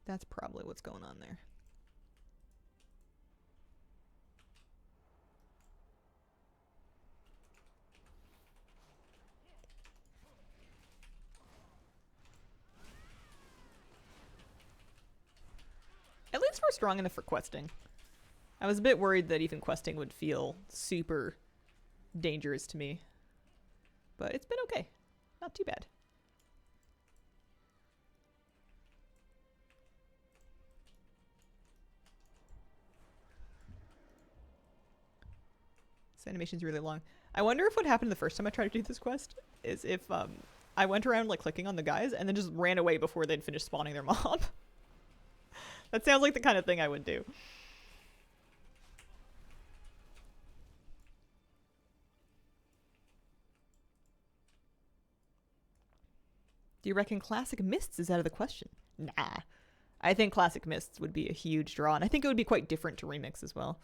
That's probably what's going on there. At least we're strong enough for questing. I was a bit worried that even questing would feel super dangerous to me. But it's been okay. Not too bad. This animation's really long. I wonder if what happened the first time I tried to do this quest is if I went around like clicking on the guys and then just ran away before they'd finished spawning their mob. That sounds like the kind of thing I would do. Do you reckon Classic Mists is out of the question? Nah. I think Classic Mists would be a huge draw, and I think it would be quite different to Remix as well.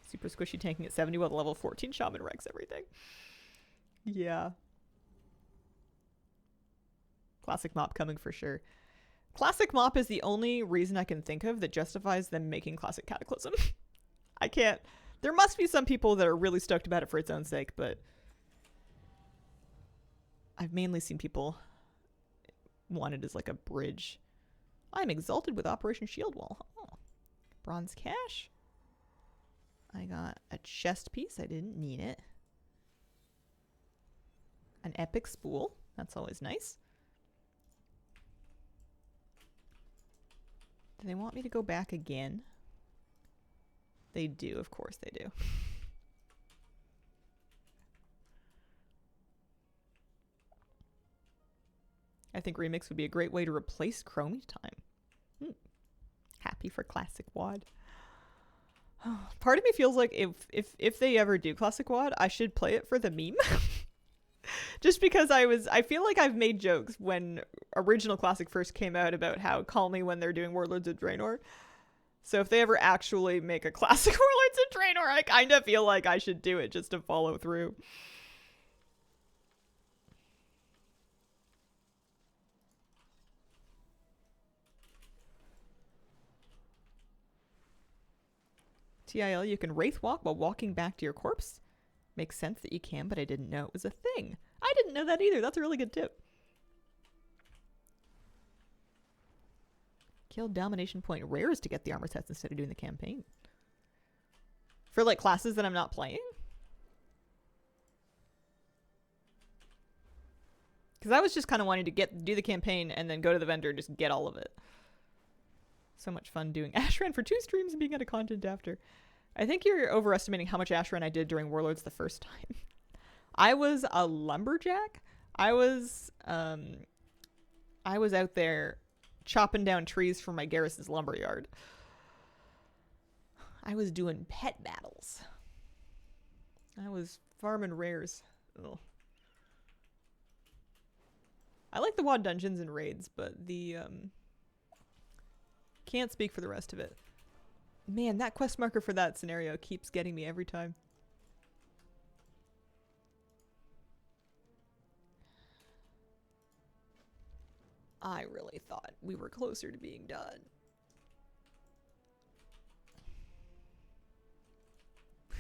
Super squishy tanking at 70 while the level 14 shaman wrecks everything. Yeah. Classic Mop coming for sure. Classic Mop is the only reason I can think of that justifies them making Classic Cataclysm. I can't. There must be some people that are really stoked about it for its own sake, but I've mainly seen people want it as like a bridge. I'm exalted with Operation Shield Wall. Oh. Bronze cash. I got a chest piece. I didn't need it. An epic spool. That's always nice. Do they want me to go back again? They do, of course they do. I think Remix would be a great way to replace Chromie Time. Happy for Classic WoD. Part of me feels like if they ever do Classic WoD, I should play it for the meme. Just because I feel like I've made jokes when original Classic first came out about how call me when they're doing Warlords of Draenor. So if they ever actually make a Classic Warlords of Draenor, I kind of feel like I should do it just to follow through. TIL, you can wraith walk while walking back to your corpse. Makes sense that you can, but I didn't know it was a thing. I didn't know that either. That's a really good tip. Kill domination point rares to get the armor sets instead of doing the campaign. For like classes that I'm not playing? Because I was just kind of wanting to do the campaign and then go to the vendor and just get all of it. So much fun doing Ashran for 2 streams and being out of content after. I think you're overestimating how much Ashran I did during Warlords the first time. I was a lumberjack. I was out there chopping down trees for my Garrus's lumberyard. I was doing pet battles. I was farming rares. Ugh. I like the WoD dungeons and raids, but the can't speak for the rest of it. Man, that quest marker for that scenario keeps getting me every time. I really thought we were closer to being done.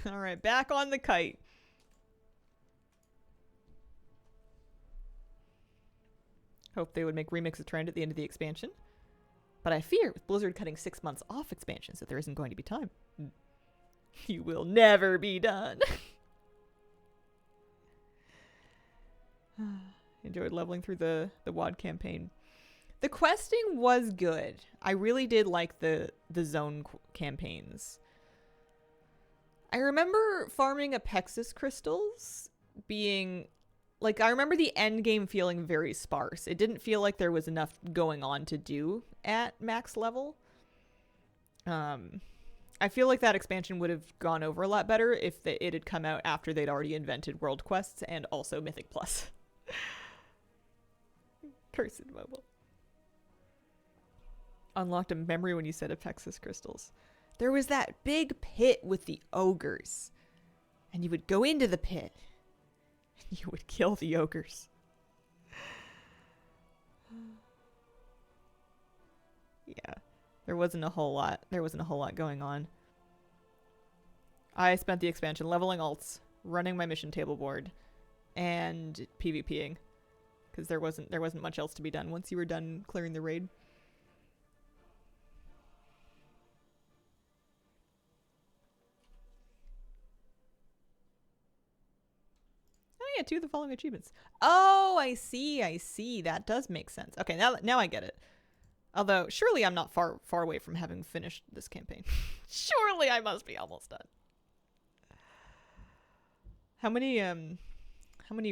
Alright, back on the kite. Hope they would make Remix a trend at the end of the expansion. But I fear with Blizzard cutting 6 months off expansions that there isn't going to be time. You will never be done. Enjoyed leveling through the WoD campaign. The questing was good. I really did like the zone campaigns. I remember farming Apexis crystals being like, I remember the end game feeling very sparse. It didn't feel like there was enough going on to do at max level. I feel like that expansion would have gone over a lot better if it had come out after they'd already invented World Quests and also Mythic Plus. Cursed mobile. Unlocked a memory when you said Apexis crystals. There was that big pit with the ogres. And you would go into the pit. And you would kill the ogres. Yeah. There wasn't a whole lot. There wasn't a whole lot going on. I spent the expansion leveling alts, running my mission table board, and PvPing. Because there wasn't much else to be done once you were done clearing the raid. Oh yeah, 2 of the following achievements. Oh, I see. That does make sense. Okay, now I get it. Although, surely I'm not far away from having finished this campaign. Surely I must be almost done. How many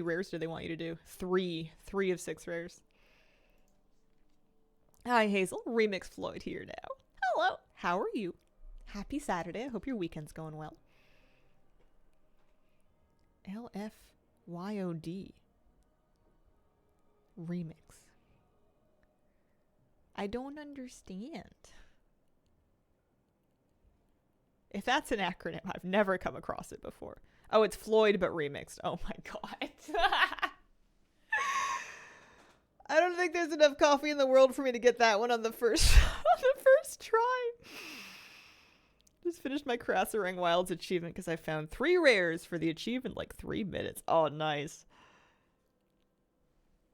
rares do they want you to do? 3 of 6 rares. Hi, Hazel. Remix Floyd here now. Hello. How are you? Happy Saturday. I hope your weekend's going well. LFYOD. Remix. I don't understand. If that's an acronym, I've never come across it before. Oh, it's Floyd, but remixed. Oh my god. I don't think there's enough coffee in the world for me to get that one on the first try. Just finished my Krasarang Wilds achievement because I found 3 rares for the achievement like 3 minutes. Oh, nice.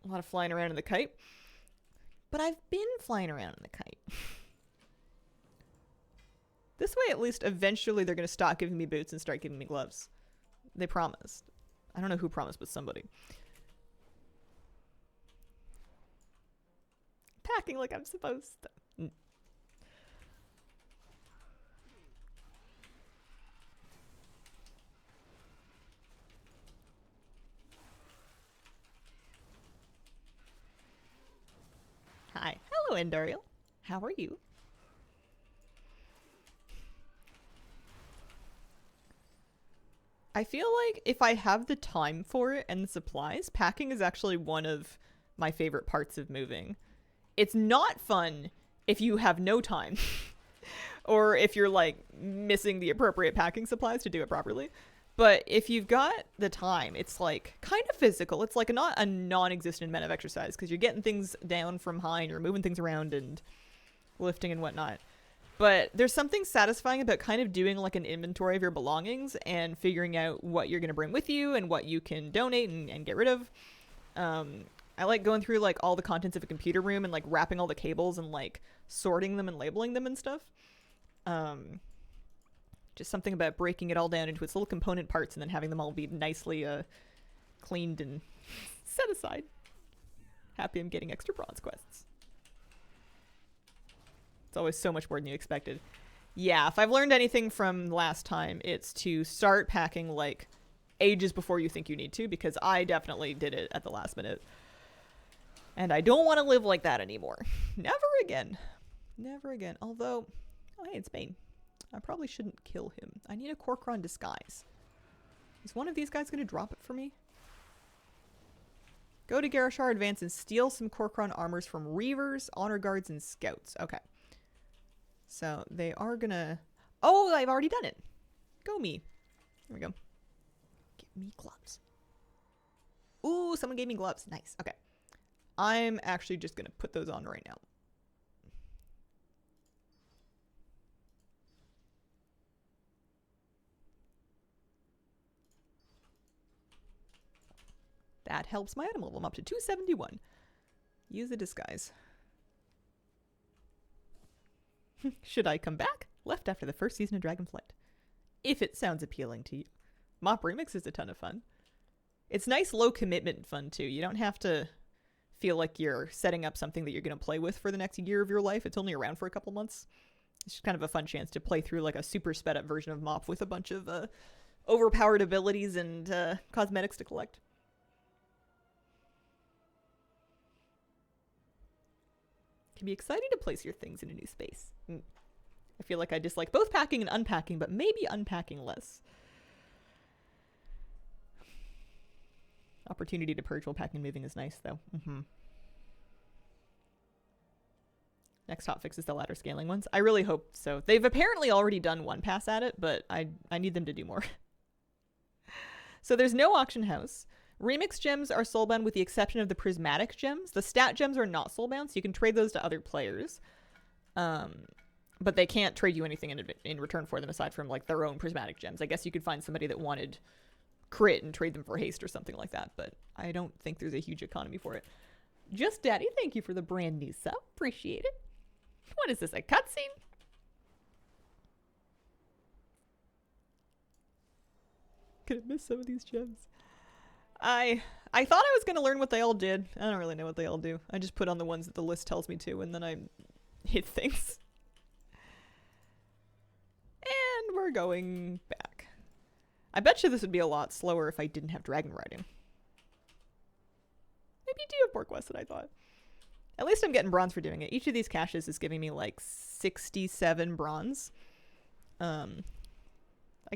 A lot of flying around in the kite. But I've been flying around in the kite. This way, at least, eventually they're going to stop giving me boots and start giving me gloves. They promised. I don't know who promised, but somebody. Packing like I'm supposed to. Hi. Hello, Endariel. How are you? I feel like if I have the time for it and the supplies, packing is actually one of my favorite parts of moving. It's not fun if you have no time or if you're like missing the appropriate packing supplies to do it properly. But if you've got the time, it's like kind of physical. It's like not a non-existent amount of exercise because you're getting things down from high and you're moving things around and lifting and whatnot. But there's something satisfying about kind of doing like an inventory of your belongings and figuring out what you're going to bring with you and what you can donate and get rid of. I like going through like all the contents of a computer room and like wrapping all the cables and like sorting them and labeling them and stuff. Just something about breaking it all down into its little component parts and then having them all be nicely cleaned and set aside. Happy I'm getting extra bronze quests. It's always so much more than you expected. Yeah, if I've learned anything from last time, it's to start packing like ages before you think you need to, because I definitely did it at the last minute. And I don't want to live like that anymore. Never again. Never again. Although, oh hey, it's Bane. I probably shouldn't kill him. I need a Corcoran disguise. Is one of these guys going to drop it for me? Go to Garishar Advance and steal some Corcoran armors from Reavers, Honor Guards, and Scouts. Okay. So they are gonna... Oh, I've already done it. Go me. There we go. Give me gloves. Ooh, someone gave me gloves. Nice. Okay. I'm actually just gonna put those on right now. That helps my item level. I'm up to 271. Use a disguise. Should I come back? Left after the first season of Dragonflight. If it sounds appealing to you. Mop Remix is a ton of fun. It's nice low commitment fun too. You don't have to feel like you're setting up something that you're going to play with for the next year of your life. It's only around for a couple months. It's just kind of a fun chance to play through like a super sped up version of Mop with a bunch of overpowered abilities and cosmetics to collect. can be exciting to place your things in a new space. I feel like I dislike both packing and unpacking, but maybe unpacking less. Opportunity to purge while packing and moving is nice, though. Next hotfix is the ladder scaling ones. I really hope so. They've apparently already done one pass at it, but I need them to do more. So there's no auction house. Remix gems are soulbound with the exception of the prismatic gems. The stat gems are not soulbound, so you can trade those to other players. But they can't trade you anything in return for them aside from like their own prismatic gems. I guess you could find somebody that wanted crit and trade them for haste or something like that, but I don't think there's a huge economy for it. Just Daddy, thank you for the brand new sub. Appreciate it. What is this, a cutscene? Could have missed some of these gems. I thought I was going to learn what they all did. I don't really know what they all do. I just put on the ones that the list tells me to, and then I hit things. And we're going back. I bet you this would be a lot slower if I didn't have dragon riding. Maybe you do have more quests than I thought. At least I'm getting bronze for doing it. Each of these caches is giving me like 67 bronze. I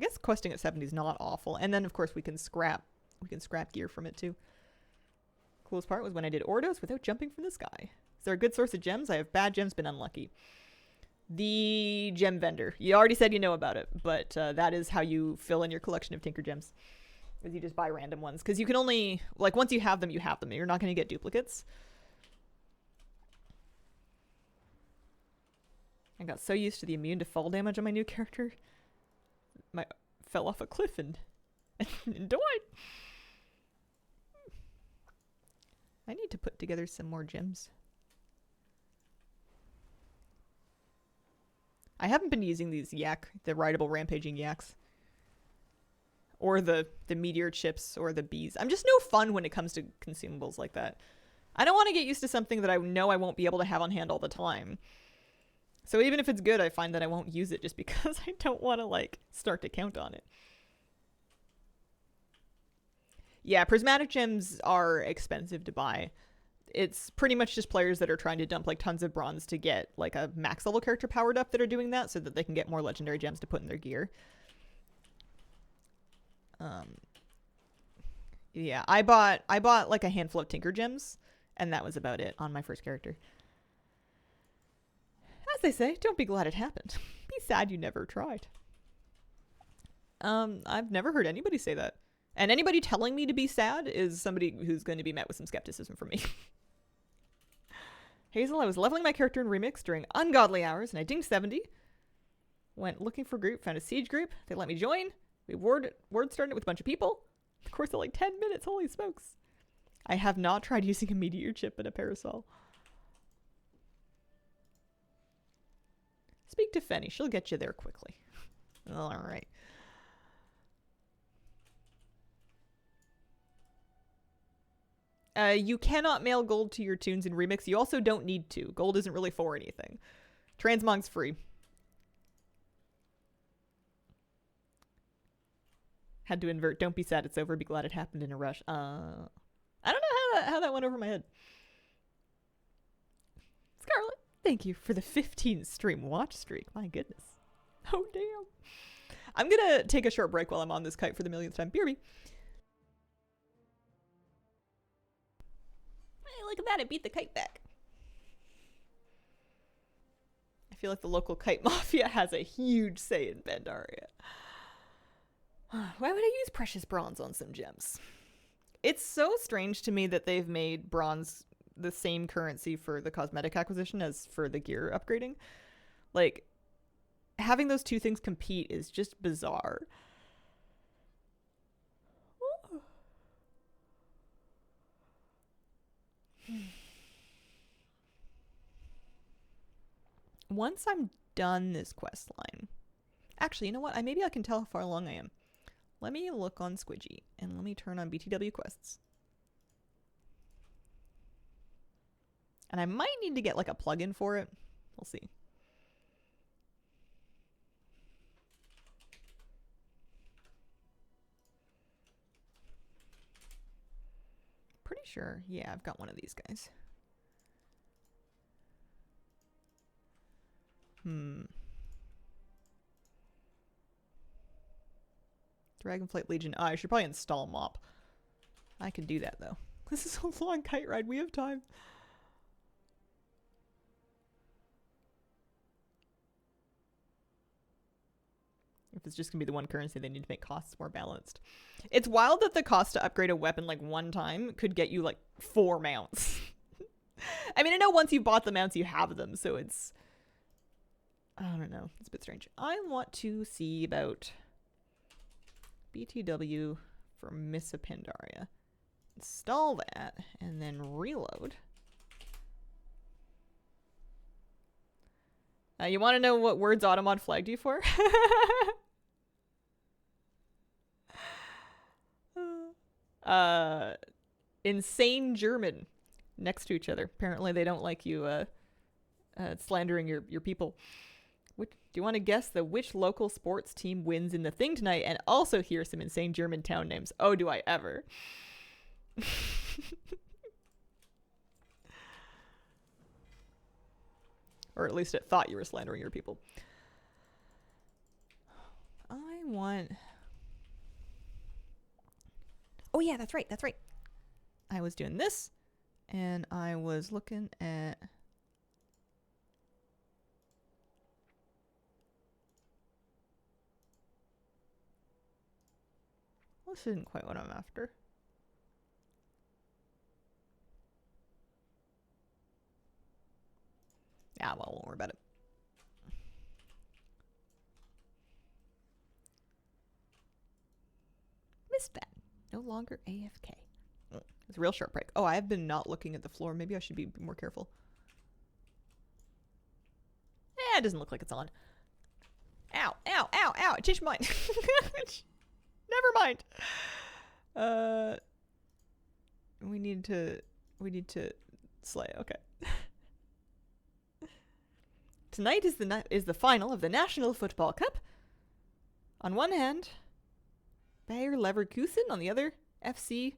guess questing at 70 is not awful. And then of course we can scrap gear from it too. Coolest part was when I did Ordos without jumping from the sky. Is there a good source of gems? I have bad gems, been unlucky. The gem vendor. You already said you know about it, but that is how you fill in your collection of Tinker gems. Is you just buy random ones. Because you can only, like, once you have them, you have them. You're not going to get duplicates. I got so used to the immune to fall damage on my new character. Fell off a cliff and died. I need to put together some more gems. I haven't been using these the rideable rampaging yaks. Or the meteor chips or the bees. I'm just no fun when it comes to consumables like that. I don't want to get used to something that I know I won't be able to have on hand all the time. So even if it's good, I find that I won't use it just because I don't want to, like, start to count on it. Yeah, prismatic gems are expensive to buy. It's pretty much just players that are trying to dump, like, tons of bronze to get, like, a max level character powered up that are doing that so that they can get more legendary gems to put in their gear. Yeah, I bought like a handful of Tinker gems, and that was about it on my first character. As they say, don't be glad it happened. Be sad you never tried. I've never heard anybody say that. And anybody telling me to be sad is somebody who's going to be met with some skepticism from me. Hazel, I was leveling my character in Remix during ungodly hours, and I dinged 70. Went looking for a group, found a siege group. They let me join. We word started with a bunch of people. Of course, in like 10 minutes. Holy smokes. I have not tried using a meteor chip in a parasol. Speak to Fenny. She'll get you there quickly. All right. You cannot mail gold to your tunes in Remix. You also don't need to. Gold isn't really for anything. Transmog's free. Had to invert. Don't be sad it's over. Be glad it happened in a rush. I don't know how that went over my head. Scarlet, thank you for the 15 stream watch streak. My goodness. Oh, damn. I'm going to take a short break while I'm on this kite for the millionth time. BRB. Hey, look at that. It beat the kite back. I feel like the local kite mafia has a huge say in Pandaria. Why would I use precious bronze on some gems? It's so strange to me that they've made bronze the same currency for the cosmetic acquisition as for the gear upgrading. Like, having those two things compete is just bizarre. Once I'm done this quest line... Actually, you know what? Maybe I can tell how far along I am. Let me look on Squidgy, and let me turn on BTW quests. And I might need to get like a plugin for it. We'll see. Pretty sure. Yeah, I've got one of these guys. Dragonflight Legion. I should probably install Mop. I can do that, though. This is a long kite ride. We have time. If it's just going to be the one currency, they need to make costs more balanced. It's wild that the cost to upgrade a weapon like one time could get you like 4 mounts. I mean, I know once you bought the mounts, you have them, so it's... I don't know. It's a bit strange. I want to see about BTW for Missa Pandaria. Install that, and then reload. You want to know what words Automod flagged you for? Insane German next to each other. Apparently they don't like you slandering your people. Do you want to guess which local sports team wins in the thing tonight and also hear some insane German town names? Oh, do I ever. Or at least it thought you were slandering your people. I want... Oh yeah, that's right. I was doing this, and I was looking at... This isn't quite what I'm after. Yeah, well, won't worry about it. Missed that. No longer AFK. It's a real sharp break. Oh, I have been not looking at the floor. Maybe I should be more careful. It doesn't look like it's on. Ow, ow, ow, ow. I changed my mind. Never mind. We need to slay. Okay. Tonight is the final of the National Football Cup. On one hand, Bayer Leverkusen. On the other, FC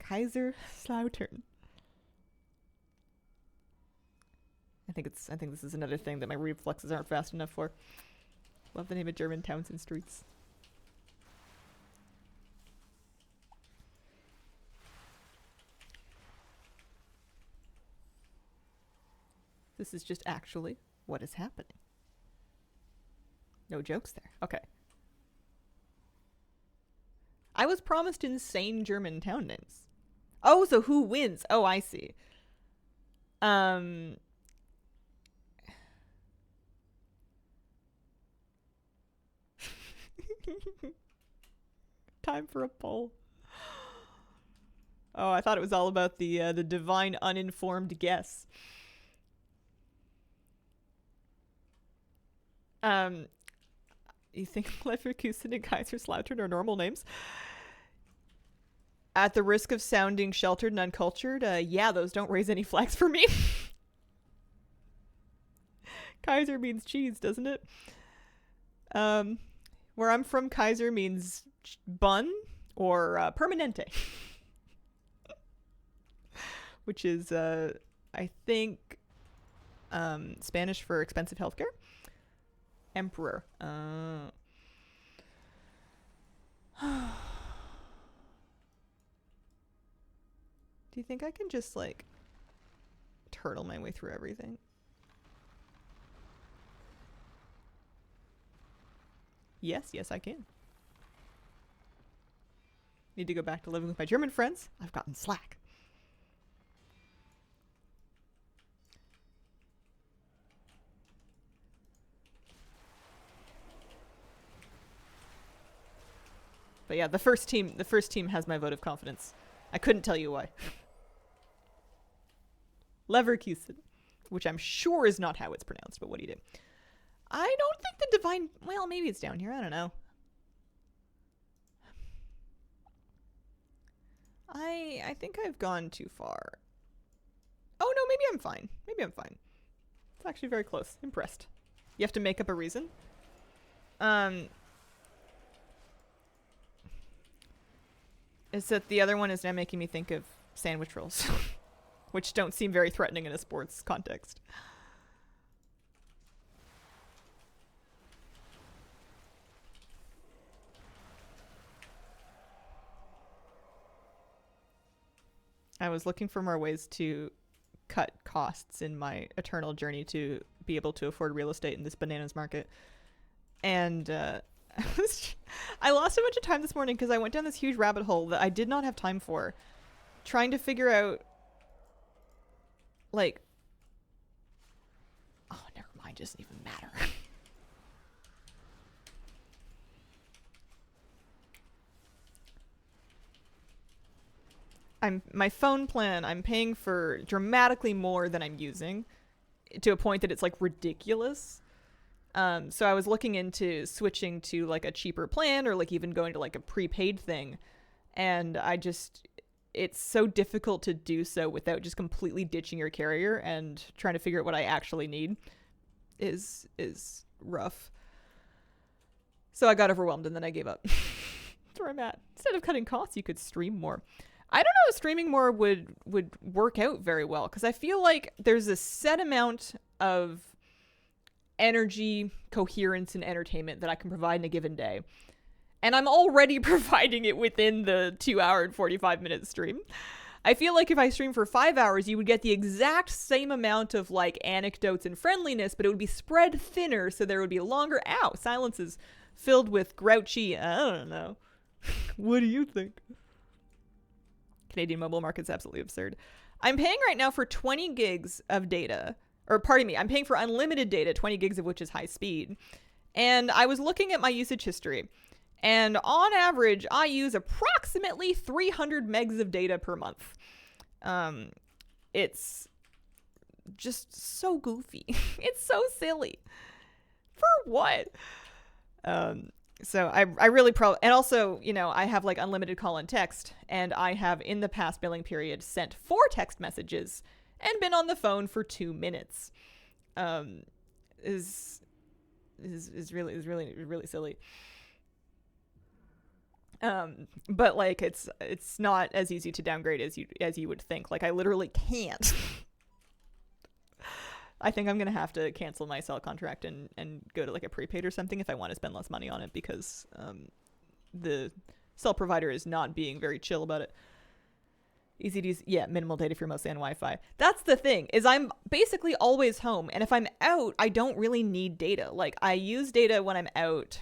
Kaiserslautern. I think this is another thing that my reflexes aren't fast enough for. Love the name of German towns and streets. This is just actually what is happening. No jokes there. Okay. I was promised insane German town names. Oh, so who wins? Oh, I see. Time for a poll. Oh, I thought it was all about the divine uninformed guess. You think Leverkusen and Kaiserslautern are normal names? At the risk of sounding sheltered and uncultured, yeah, those don't raise any flags for me. Kaiser means cheese, doesn't it? Where I'm from, Kaiser means bun or permanente. Which is, I think, Spanish for expensive healthcare. Emperor. Do you think I can just, like, turtle my way through everything? Yes, I can. Need to go back to living with my German friends. I've gotten slack. But yeah, the first team has my vote of confidence. I couldn't tell you why. Leverkusen, which I'm sure is not how it's pronounced, but what do you do? I don't think the divine... Well, maybe it's down here. I don't know. I think I've gone too far. Oh, no, maybe I'm fine. It's actually very close. Impressed. You have to make up a reason. Is that the other one is now making me think of sandwich rolls, which don't seem very threatening in a sports context. I was looking for more ways to cut costs in my eternal journey to be able to afford real estate in this bananas market. And I lost a bunch of time this morning because I went down this huge rabbit hole that I did not have time for, trying to figure out, like, oh, never mind, doesn't even matter. My phone plan, I'm paying for dramatically more than I'm using, to a point that it's like ridiculous. So I was looking into switching to like a cheaper plan, or like even going to like a prepaid thing, and it's so difficult to do so without just completely ditching your carrier, and trying to figure out what I actually need is rough. So I got overwhelmed and then I gave up. That's where I'm at. Instead of cutting costs, you could stream more. I don't know if streaming more would work out very well, because I feel like there's a set amount of energy, coherence, and entertainment that I can provide in a given day. And I'm already providing it within the 2 hour and 45-minute stream. I feel like if I stream for 5 hours, you would get the exact same amount of like anecdotes and friendliness, but it would be spread thinner, so there would be longer. Ow, silence is filled with grouchy, I don't know. What do you think? Canadian mobile market's absolutely absurd. I'm paying right now for 20 gigs of data. Or pardon me, I'm paying for unlimited data, 20 gigs of which is high speed. And I was looking at my usage history. And on average, I use approximately 300 megs of data per month. It's just so goofy. It's so silly. For what? So I really and also, you know, I have like unlimited call and text, and I have in the past billing period sent 4 text messages and been on the phone for 2 minutes. Is really silly. But like it's not as easy to downgrade as you would think. Like I literally can't. I think I'm gonna have to cancel my cell contract and go to like a prepaid or something if I want to spend less money on it, because the cell provider is not being very chill about it. Easy to use, yeah, minimal data if you're mostly on Wi-Fi. That's the thing, is I'm basically always home, and if I'm out, I don't really need data. Like I use data when I'm out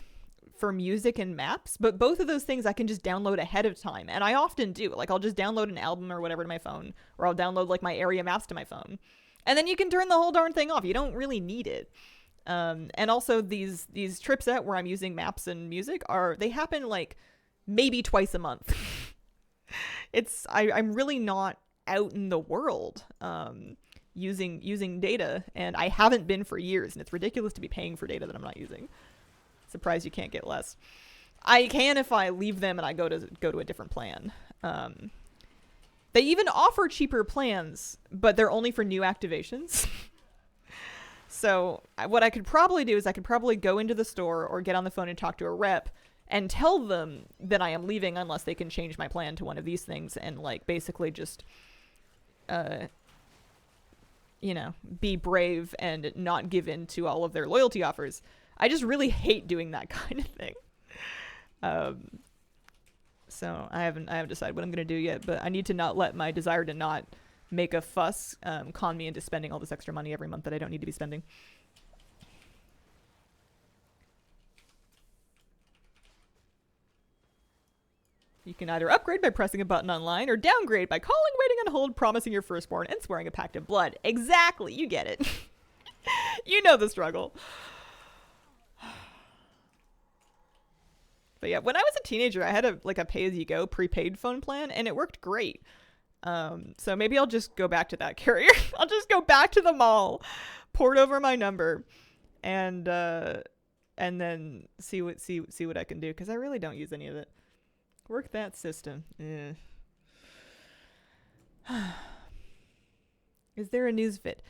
for music and maps, but both of those things I can just download ahead of time, and I often do. Like I'll just download an album or whatever to my phone, or I'll download like my area maps to my phone. And then you can turn the whole darn thing off. You don't really need it. And also these trips out where I'm using maps and music they happen like maybe twice a month. I'm really not out in the world using data, and I haven't been for years, and it's ridiculous to be paying for data that I'm not using. Surprised you can't get less. I can if I leave them and I go to a different plan. They even offer cheaper plans, but they're only for new activations. So what I could probably do is I could probably go into the store or get on the phone and talk to a rep and tell them that I am leaving unless they can change my plan to one of these things, and like basically just, be brave and not give in to all of their loyalty offers. I just really hate doing that kind of thing. So I haven't decided what I'm going to do yet, but I need to not let my desire to not make a fuss con me into spending all this extra money every month that I don't need to be spending. You can either upgrade by pressing a button online, or downgrade by calling, waiting on hold, promising your firstborn, and swearing a pact of blood. Exactly, you get it. You know the struggle. But yeah, when I was a teenager, I had a pay-as-you-go prepaid phone plan, and it worked great. So maybe I'll just go back to that carrier. I'll just go back to the mall, port over my number, and then see what I can do, because I really don't use any of it. Work that system. Is there a news vid?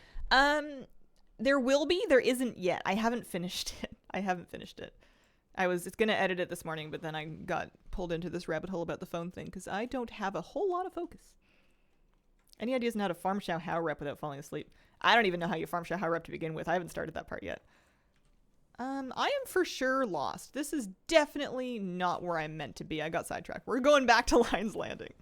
There will be. There isn't yet. I haven't finished it. I was going to edit it this morning, but then I got pulled into this rabbit hole about the phone thing, because I don't have a whole lot of focus. Any ideas on how to farm Sha How rep without falling asleep? I don't even know how you farm Sha How rep to begin with. I haven't started that part yet. I am for sure lost. This is definitely not where I'm meant to be. I got sidetracked. We're going back to Lion's Landing.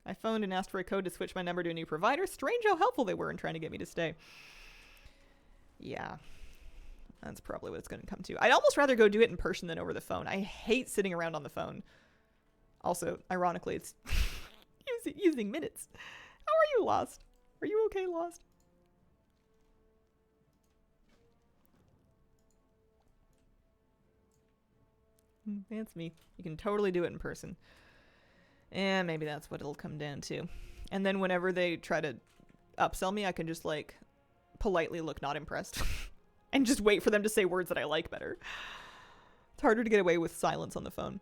I phoned and asked for a code to switch my number to a new provider. Strange how helpful they were in trying to get me to stay. Yeah. That's probably what it's going to come to. I'd almost rather go do it in person than over the phone. I hate sitting around on the phone. Also, ironically, it's using minutes. How are you, Lost? Are you okay, Lost? That's me. You can totally do it in person. And maybe that's what it'll come down to. And then whenever they try to upsell me, I can just, like, politely look not impressed. And just wait for them to say words that I like better. It's harder to get away with silence on the phone.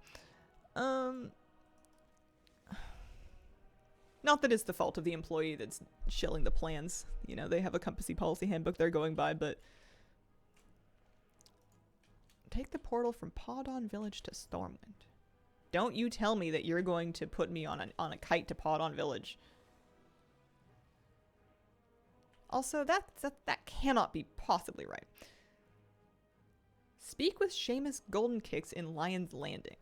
Not that it's the fault of the employee that's shilling the plans. You know, they have a company policy handbook they're going by, but... Take the portal from Podon Village to Stormwind. Don't you tell me that you're going to put me on a kite to Podon Village. Also, that cannot be possibly right. Speak with Seamus Golden Kicks in Lion's Landing.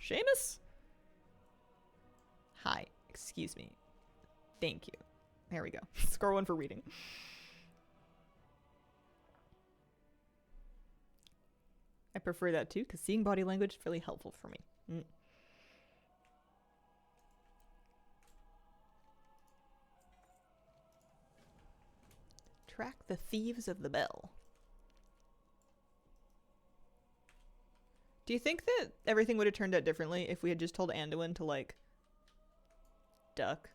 Seamus? Hi, excuse me. Thank you. There we go. Score 1 for reading. I prefer that too, because seeing body language is really helpful for me. Track the Thieves of the Bell. Do you think that everything would have turned out differently if we had just told Anduin to, like, duck?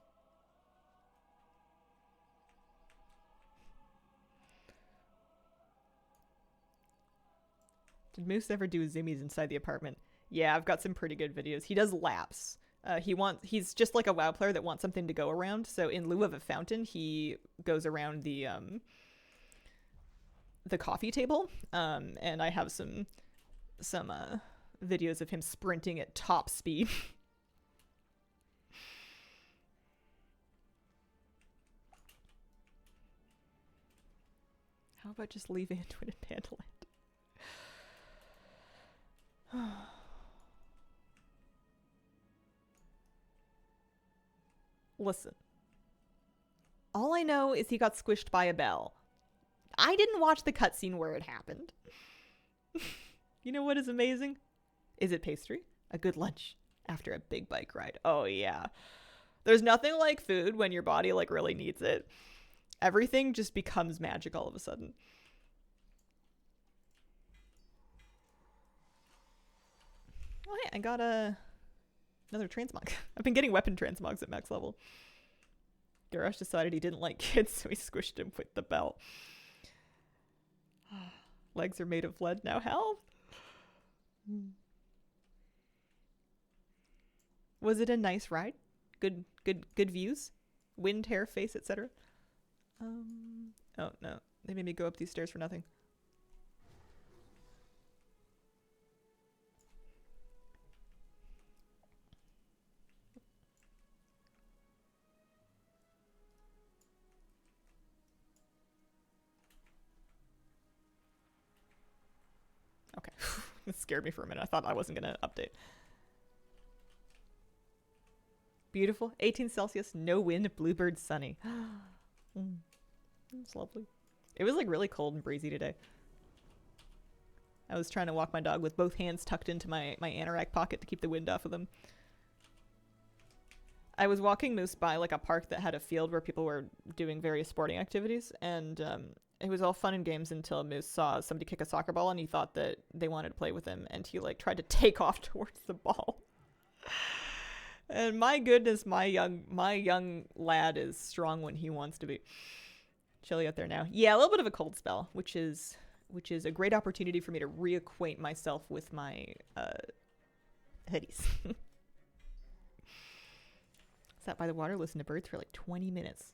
Did Moose ever do zoomies inside the apartment? Yeah, I've got some pretty good videos. He does laps. He's just like a WoW player that wants something to go around. So in lieu of a fountain, he goes around the coffee table. And I have some videos of him sprinting at top speed. How about just leave Anduin in Pandaland? Listen. All I know is he got squished by a bell. I didn't watch the cutscene where it happened. You know what is amazing? Is it pastry? A good lunch after a big bike ride. Oh yeah. There's nothing like food when your body like really needs it. Everything just becomes magic all of a sudden. Oh hey, I got another transmog. I've been getting weapon transmogs at max level. Garrosh decided he didn't like kids, so he squished him with the bell. Legs are made of lead now. Hell. Was it a nice ride? Good views? Wind, hair, face, etc. Oh no. They made me go up these stairs for nothing. Okay. It scared me for a minute. I thought I wasn't going to update. Beautiful. 18 Celsius, no wind, bluebird sunny. It's lovely. It was like really cold and breezy today. I was trying to walk my dog with both hands tucked into my anorak pocket to keep the wind off of them. I was walking Moose by like a park that had a field where people were doing various sporting activities, and it was all fun and games until Moose saw somebody kick a soccer ball and he thought that they wanted to play with him, and he like tried to take off towards the ball. And my goodness, my young lad is strong when he wants to be. Chilly out there now. Yeah, a little bit of a cold spell, which is a great opportunity for me to reacquaint myself with my hoodies. Sat by the water, listened to birds for like 20 minutes.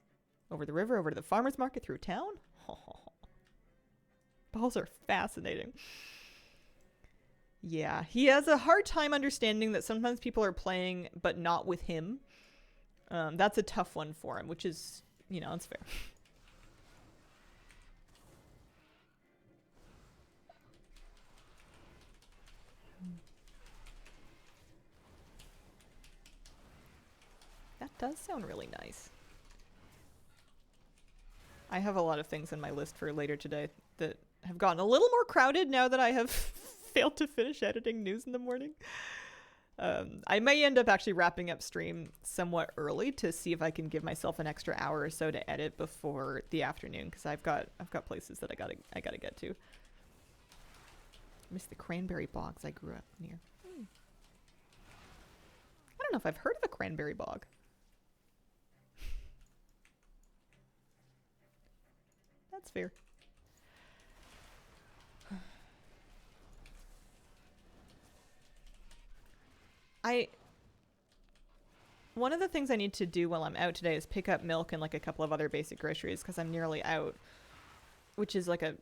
Over the river, over to the farmer's market, through town. Balls are fascinating. Yeah, he has a hard time understanding that sometimes people are playing, but not with him. That's a tough one for him, which is, you know, it's fair. Does sound really nice. I have a lot of things on my list for later today that have gotten a little more crowded now that I have failed to finish editing news in the morning. I may end up actually wrapping up stream somewhat early to see if I can give myself an extra hour or so to edit before the afternoon, because I've got places that I gotta get to. Miss the cranberry bogs I grew up near. I don't know if I've heard of a cranberry bog. That's fair. One of the things I need to do while I'm out today is pick up milk and like a couple of other basic groceries because I'm nearly out, which is like a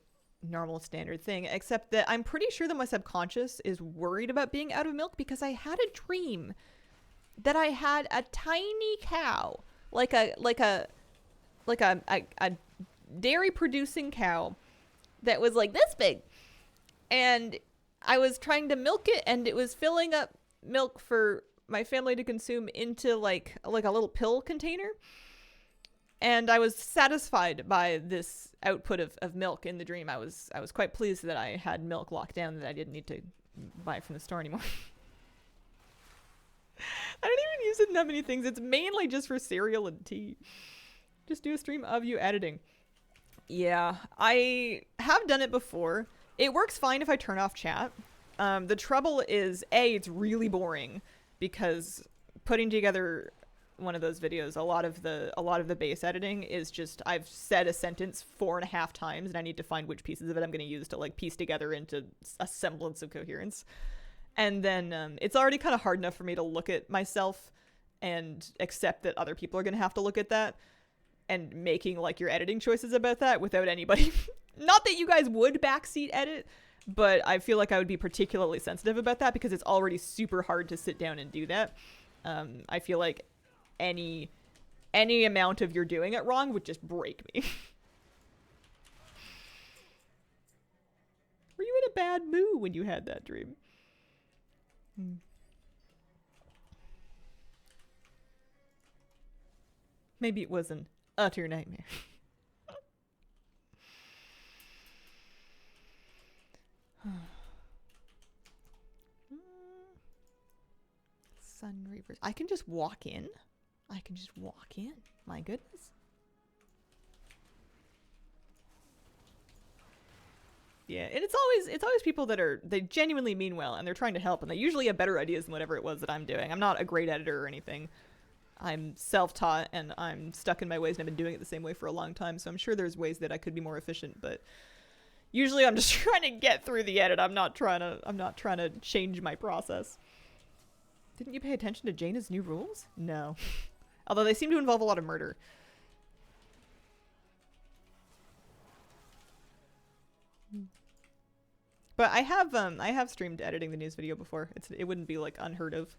normal standard thing, except that I'm pretty sure that my subconscious is worried about being out of milk because I had a dream that I had a tiny cow, like a dairy producing cow that was like this big, and I was trying to milk it and it was filling up milk for my family to consume into like a little pill container, and I was satisfied by this output of milk in the dream. I was quite pleased that I had milk locked down that I didn't need to buy from the store anymore. I don't even use it in that many things. It's mainly just for cereal and tea. Just do a stream of you editing. Yeah, I have done it before. It works fine if I turn off chat. The trouble is, it's really boring because putting together one of those videos, a lot of the base editing is just I've said a sentence 4.5 times and I need to find which pieces of it I'm going to use to like piece together into a semblance of coherence. And then it's already kind of hard enough for me to look at myself and accept that other people are going to have to look at that and making like your editing choices about that without anybody. Not that you guys would backseat edit, but I feel like I would be particularly sensitive about that because it's already super hard to sit down and do that. I feel like any amount of you're doing it wrong would just break me. Were you in a bad mood when you had that dream? Maybe it was an utter nightmare. Sun Reavers. I can just walk in? I can just walk in. My goodness. Yeah, and it's always people that they genuinely mean well and they're trying to help and they usually have better ideas than whatever it was that I'm doing. I'm not a great editor or anything. I'm self-taught and I'm stuck in my ways and I've been doing it the same way for a long time, so I'm sure there's ways that I could be more efficient, but usually I'm just trying to get through the edit. I'm not trying to change my process. Didn't you pay attention to Jaina's new rules? No. Although they seem to involve a lot of murder. But I have streamed editing the news video before. It wouldn't be like unheard of.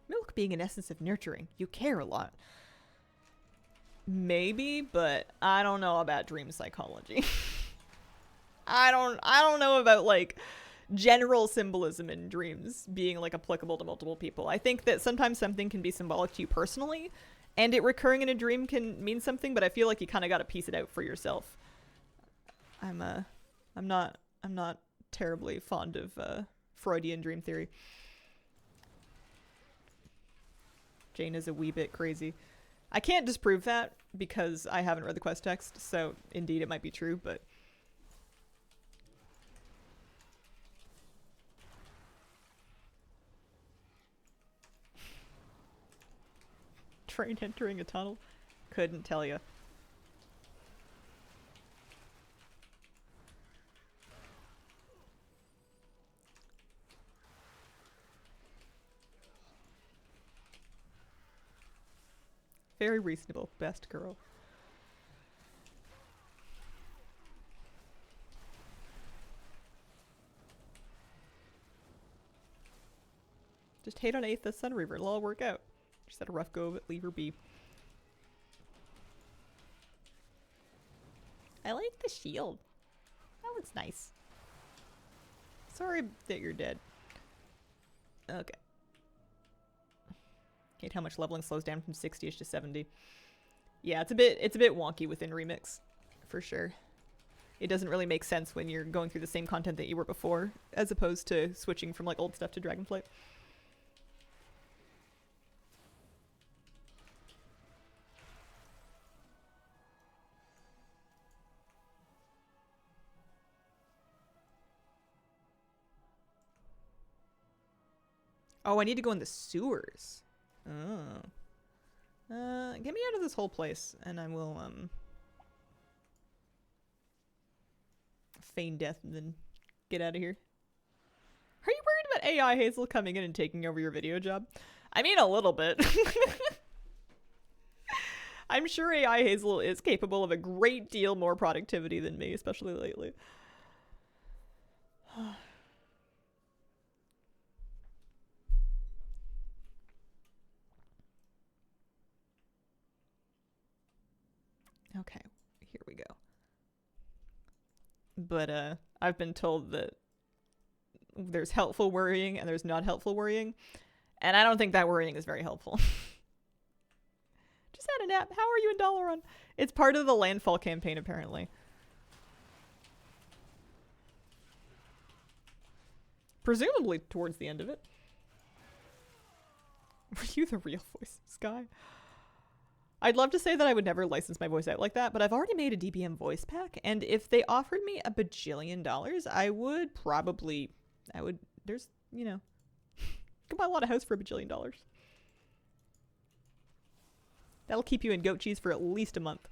Milk being an essence of nurturing. You care a lot. Maybe, but I don't know about dream psychology. I don't know about like general symbolism in dreams being like applicable to multiple people. I think that sometimes something can be symbolic to you personally and it recurring in a dream can mean something, but I feel like you kind of got to piece it out for yourself. I'm not terribly fond of Freudian dream theory. Jane is a wee bit crazy. I can't disprove that because I haven't read the quest text, so indeed it might be true, but train entering a tunnel? Couldn't tell you. Very reasonable, best girl. Just hate on Aether Sun Reaver. It'll all work out. Just had a rough go of it. Leave her be. I like the shield. That looks nice. Sorry that you're dead. Okay. Hate how much leveling slows down from 60ish to 70. Yeah, it's a bit wonky within Remix, for sure. It doesn't really make sense when you're going through the same content that you were before, as opposed to switching from like old stuff to Dragonflight. Oh, I need to go in the sewers. Oh. Get me out of this whole place, and I will, feign death and then get out of here. Are you worried about AI Hazel coming in and taking over your video job? I mean, a little bit. I'm sure AI Hazel is capable of a great deal more productivity than me, especially lately. Okay, here we go. But I've been told that there's helpful worrying and there's not helpful worrying, and I don't think that worrying is very helpful. Just had a nap. How are you in Dalaran? It's part of the Landfall Campaign, apparently. Presumably towards the end of it. Were you the real voice, Sky? I'd love to say that I would never license my voice out like that, but I've already made a DBM voice pack, and if they offered me a bajillion dollars, I would, there's, you know, you can buy a lot of house for a bajillion dollars. That'll keep you in goat cheese for at least a month.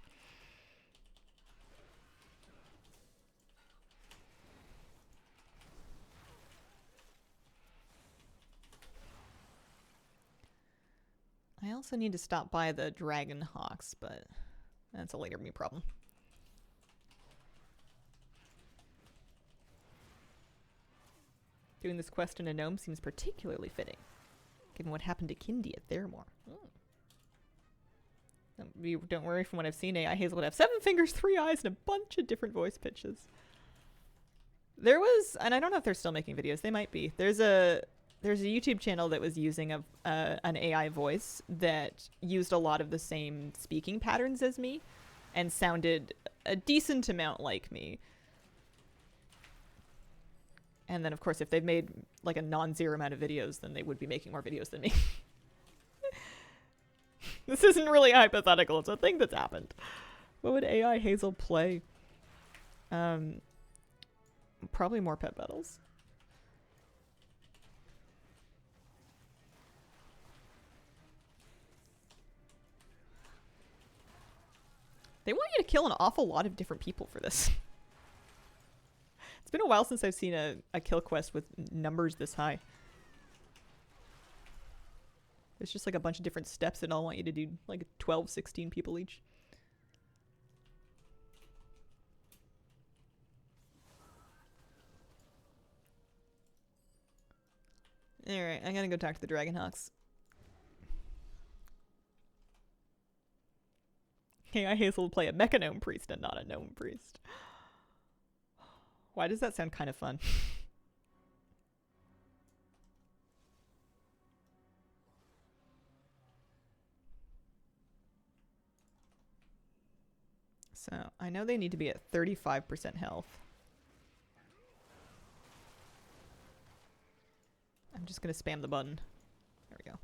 I also need to stop by the Dragon Hawks, but that's a later me problem. Doing this quest in a gnome seems particularly fitting, given what happened to Kindy at Theramore. Don't worry, from what I've seen, AI Hazel would have 7 fingers, 3 eyes, and a bunch of different voice pitches. There was, and I don't know if they're still making videos, they might be. There's a YouTube channel that was using an AI voice that used a lot of the same speaking patterns as me and sounded a decent amount like me. And then, of course, if they've made like a non-zero amount of videos, then they would be making more videos than me. This isn't really hypothetical. It's a thing that's happened. What would AI Hazel play? Probably more pet battles. They want you to kill an awful lot of different people for this. It's been a while since I've seen a kill quest with numbers this high. It's just like a bunch of different steps that all want you to do like 12, 16 people each. Alright, I'm gonna go talk to the Dragonhawks. Hey, I Hazel will play a mecha gnome priest and not a gnome priest. Why does that sound kind of fun? So, I know they need to be at 35% health. I'm just gonna spam the button. There we go.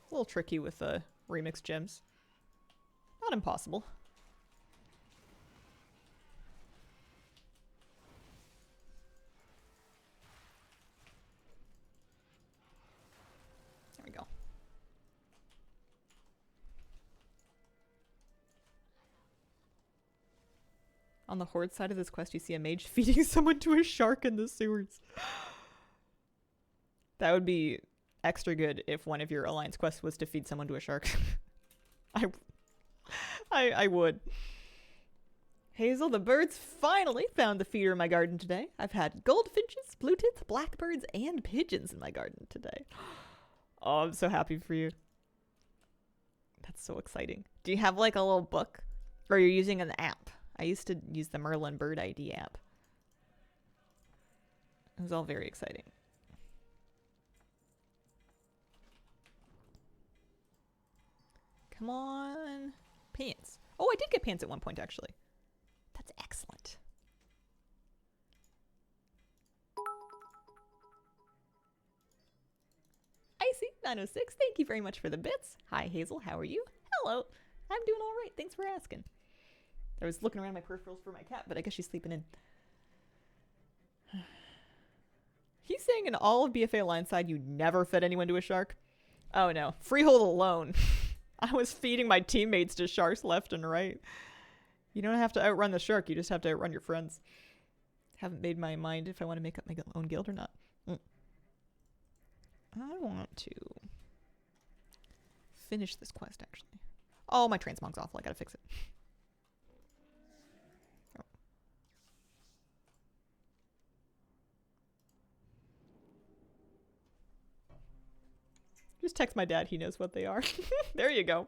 A little tricky with remix gems. Not impossible. There we go. On the Horde side of this quest, you see a mage feeding someone to a shark in the sewers. That would be extra good if one of your alliance quests was to feed someone to a shark. I, I would. Hazel, the birds finally found the feeder in my garden today. I've had goldfinches, blue tits, blackbirds, and pigeons in my garden today. Oh, I'm so happy for you. That's so exciting. Do you have like a little book? Or you're using an app? I used to use the Merlin Bird ID app. It was all very exciting. Come on. Pants. Oh, I did get pants at one point, actually. That's excellent. Icy906, thank you very much for the bits. Hi, Hazel. How are you? Hello. I'm doing all right. Thanks for asking. I was looking around my peripherals for my cat, but I guess she's sleeping in. He's saying in all of BFA Line Side, you never fed anyone to a shark? Oh, no. Freehold alone. I was feeding my teammates to sharks left and right. You don't have to outrun the shark. You just have to outrun your friends. Haven't made my mind if I want to make up my own guild or not. I want to finish this quest, actually. Oh, my transmog's awful. I gotta fix it. Oh. Just text my dad. He knows what they are. There you go.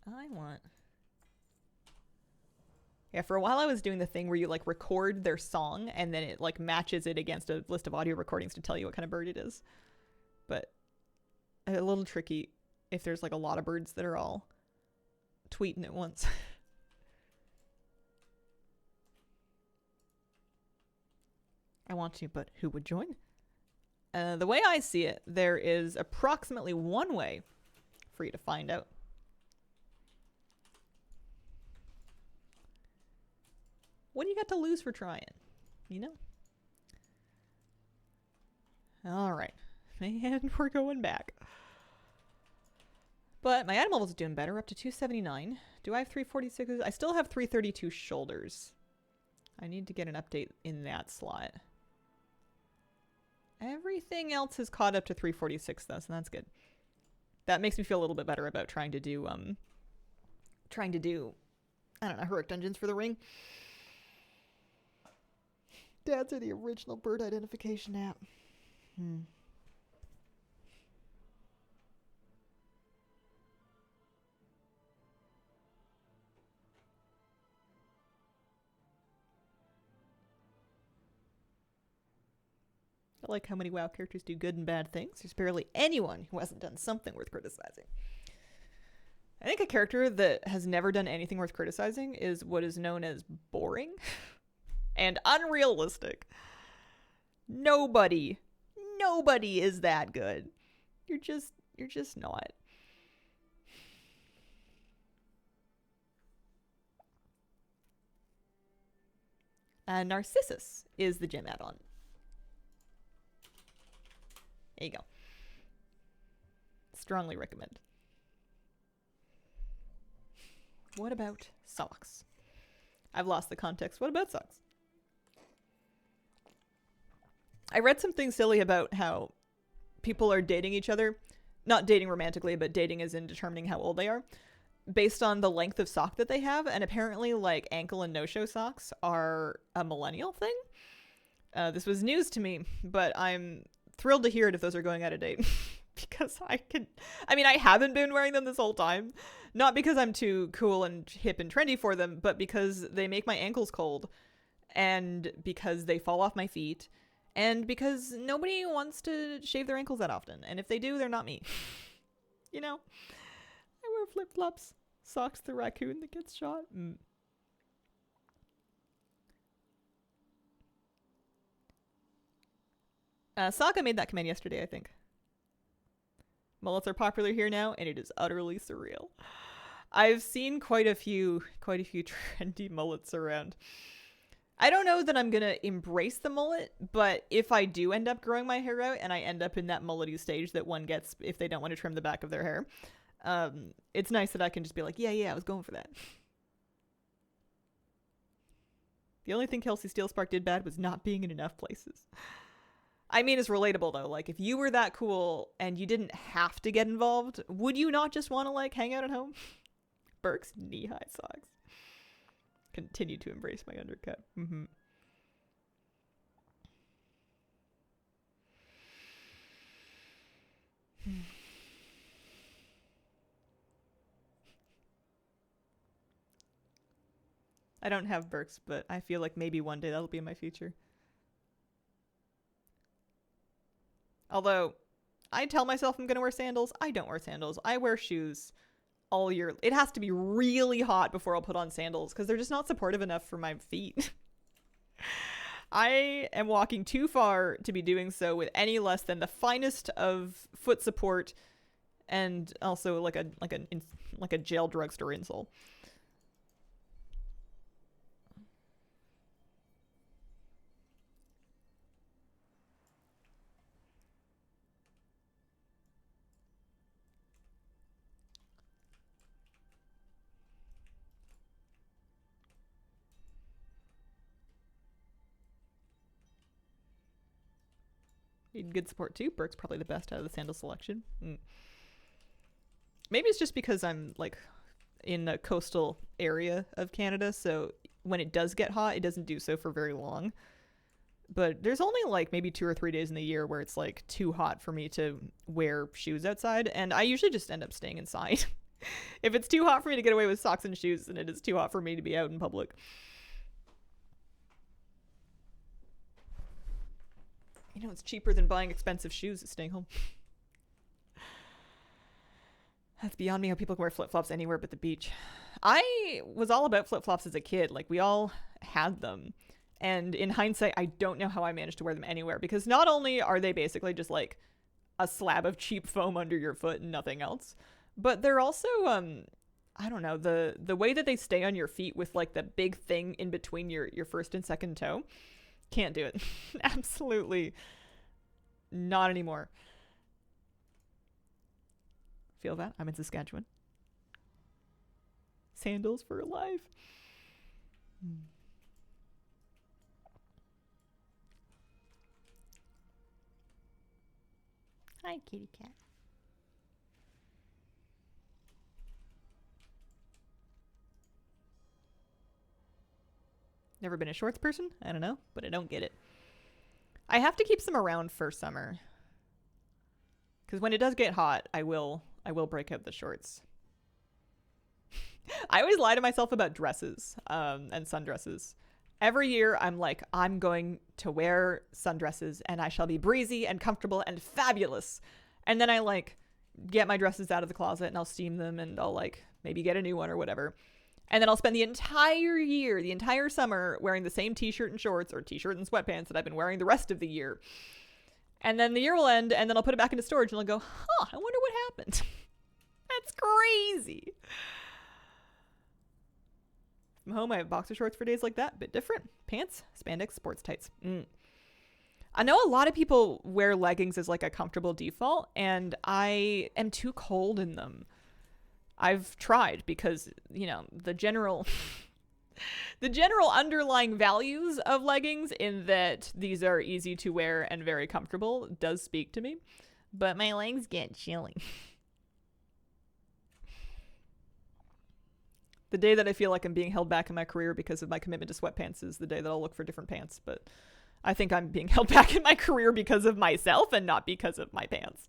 I want... Yeah, for a while I was doing the thing where you like record their song and then it like matches it against a list of audio recordings to tell you what kind of bird it is. But a little tricky if there's like a lot of birds that are all tweeting at once. I want to, but who would join? The way I see it, there is approximately one way for you to find out. What do you got to lose for trying? You know? Alright. And we're going back. But my animal was doing better, up to 279. Do I have 346? I still have 332 shoulders. I need to get an update in that slot. Everything else is caught up to 346 though, so that's good. That makes me feel a little bit better about trying to do, I don't know, heroic dungeons for the ring. Dads are the original bird identification app. I like how many WoW characters do good and bad things. There's barely anyone who hasn't done something worth criticizing. I think a character that has never done anything worth criticizing is what is known as boring and unrealistic. Nobody is that good. You're just not. Narcissus is the gym add-on. There you go. Strongly recommend. What about socks? I've lost the context. What about socks? I read something silly about how people are dating each other. Not dating romantically, but dating as in determining how old they are. Based on the length of sock that they have. And apparently, like, ankle and no-show socks are a millennial thing. This was news to me, but I'm thrilled to hear it if those are going out of date. Because I haven't been wearing them this whole time. Not because I'm too cool and hip and trendy for them, but because they make my ankles cold. And because they fall off my feet. And because nobody wants to shave their ankles that often. And if they do, they're not me. You know? I wear flip-flops. Socks the raccoon that gets shot. Saga made that command yesterday, I think. Mullets are popular here now, and it is utterly surreal. I've seen quite a few trendy mullets around. I don't know that I'm gonna embrace the mullet, but if I do end up growing my hair out and I end up in that mullety stage that one gets if they don't want to trim the back of their hair, it's nice that I can just be like, yeah, I was going for that. The only thing Kelsey Steelspark did bad was not being in enough places. I mean, it's relatable though. Like, if you were that cool and you didn't have to get involved, would you not just want to like hang out at home? Burke's knee-high socks. Continue to embrace my undercut. Mm-hmm. I don't have Burks, but I feel like maybe one day that'll be in my future. Although, I tell myself I'm going to wear sandals. I don't wear sandals. I wear shoes all year. It has to be really hot before I'll put on sandals because they're just not supportive enough for my feet. I am walking too far to be doing so with any less than the finest of foot support and also like a jail drugstore insole. Need good support too. Burke's probably the best out of the sandal selection. Maybe it's just because I'm like in a coastal area of Canada, so when it does get hot, it doesn't do so for very long. But there's only like maybe 2 or 3 days in the year where it's like too hot for me to wear shoes outside, and I usually just end up staying inside. If it's too hot for me to get away with socks and shoes, then it is too hot for me to be out in public. You know, it's cheaper than buying expensive shoes at staying home. That's beyond me how people can wear flip-flops anywhere but the beach. I was all about flip-flops as a kid. Like, we all had them. And in hindsight, I don't know how I managed to wear them anywhere. Because not only are they basically just like a slab of cheap foam under your foot and nothing else, but they're also, I don't know, the way that they stay on your feet with like the big thing in between your first and second toe. Can't do it. Absolutely not anymore. Feel that? I'm in Saskatchewan. Sandals for life. Hi, kitty cat. Never been a shorts person? I don't know, but I don't get it. I have to keep some around for summer. Because when it does get hot, I will break out the shorts. I always lie to myself about dresses and sundresses. Every year, I'm like, I'm going to wear sundresses and I shall be breezy and comfortable and fabulous. And then I like get my dresses out of the closet and I'll steam them and I'll like maybe get a new one or whatever. And then I'll spend the entire year, the entire summer, wearing the same t-shirt and shorts or t-shirt and sweatpants that I've been wearing the rest of the year. And then the year will end, and then I'll put it back into storage, and I'll go, I wonder what happened. That's crazy. From home, I have boxer shorts for days like that. Bit different. Pants, spandex, sports tights. I know a lot of people wear leggings as like a comfortable default, and I am too cold in them. I've tried because, you know, the general underlying values of leggings in that these are easy to wear and very comfortable does speak to me, but my legs get chilly. The day that I feel like I'm being held back in my career because of my commitment to sweatpants is the day that I'll look for different pants, but I think I'm being held back in my career because of myself and not because of my pants.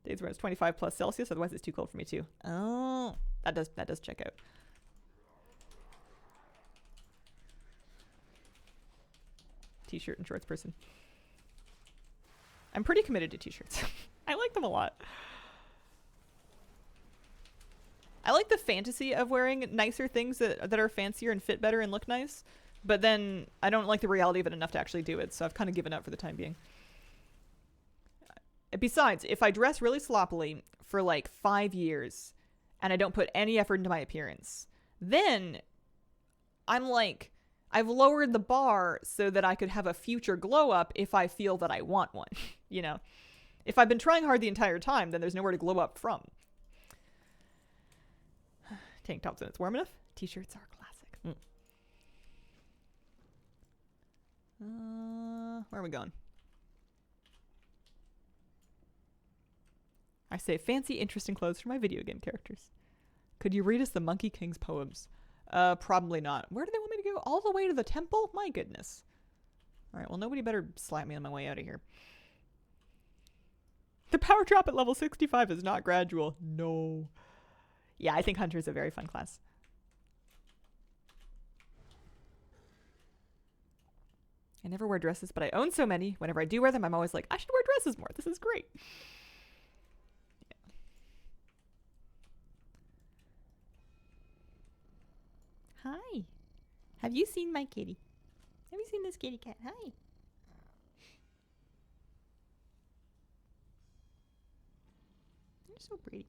Days where it's 25 plus Celsius, otherwise it's too cold for me too. Oh, that does check out. T-shirt and shorts person. I'm pretty committed to t-shirts. I like them a lot. I like the fantasy of wearing nicer things that are fancier and fit better and look nice, but then I don't like the reality of it enough to actually do it, so I've kind of given up for the time being. Besides, if I dress really sloppily for like 5 years and I don't put any effort into my appearance, then I'm like, I've lowered the bar so that I could have a future glow up if I feel that I want one. You know, if I've been trying hard the entire time, then there's nowhere to glow up from. Tank tops when it's warm enough. T-shirts are classic. Where are we going? I say fancy, interesting clothes for my video game characters. Could you read us the Monkey King's poems? Probably not. Where do they want me to go? All the way to the temple? My goodness. Alright, well, nobody better slap me on my way out of here. The power drop at level 65 is not gradual. No. Yeah, I think Hunter is a very fun class. I never wear dresses, but I own so many. Whenever I do wear them, I'm always like, I should wear dresses more. This is great. Yeah. Hi. Have you seen my kitty? Have you seen this kitty cat? Hi. You're so pretty.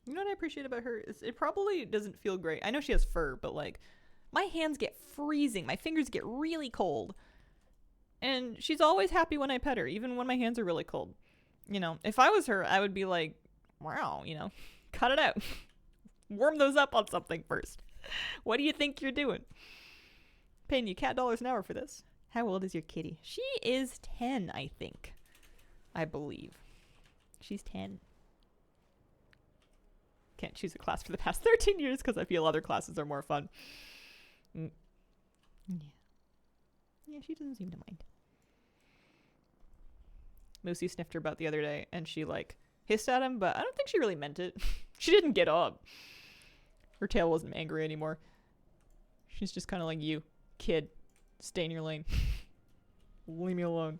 You know what I appreciate about her is it probably doesn't feel great. I know she has fur, but like my hands get freezing. My fingers get really cold. And she's always happy when I pet her, even when my hands are really cold. You know, if I was her, I would be like, wow, you know, cut it out. Warm those up on something first. What do you think you're doing? Paying you cat dollars an hour for this. How old is your kitty? She is 10, I think. I believe. She's 10. Can't choose a class for the past 13 years because I feel other classes are more fun. Yeah. Yeah, she doesn't seem to mind. Moosey sniffed her butt the other day and she like hissed at him, but I don't think she really meant it. She didn't get up. Her tail wasn't angry anymore. She's just kind of like, you, kid, stay in your lane. Leave me alone.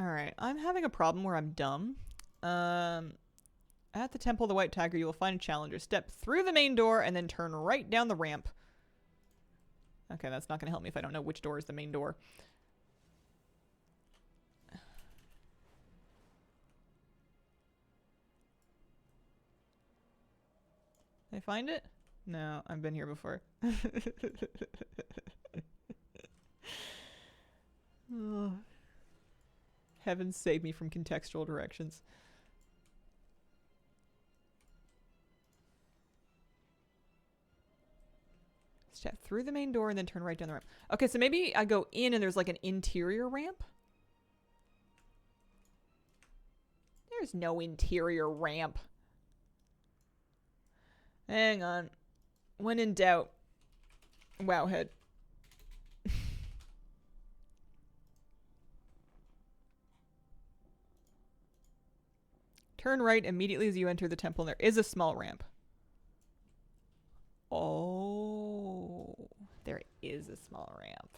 Alright, I'm having a problem where I'm dumb. At the Temple of the White Tiger, you will find a challenger. Step through the main door and then turn right down the ramp. Okay, that's not going to help me if I don't know which door is the main door. Did I find it? No, I've been here before. Oh. Heaven save me from contextual directions. Step through the main door and then turn right down the ramp. Okay, so maybe I go in and there's like an interior ramp? There's no interior ramp. Hang on. When in doubt. Wowhead. Turn right immediately as you enter the temple, and there is a small ramp. Oh, there is a small ramp.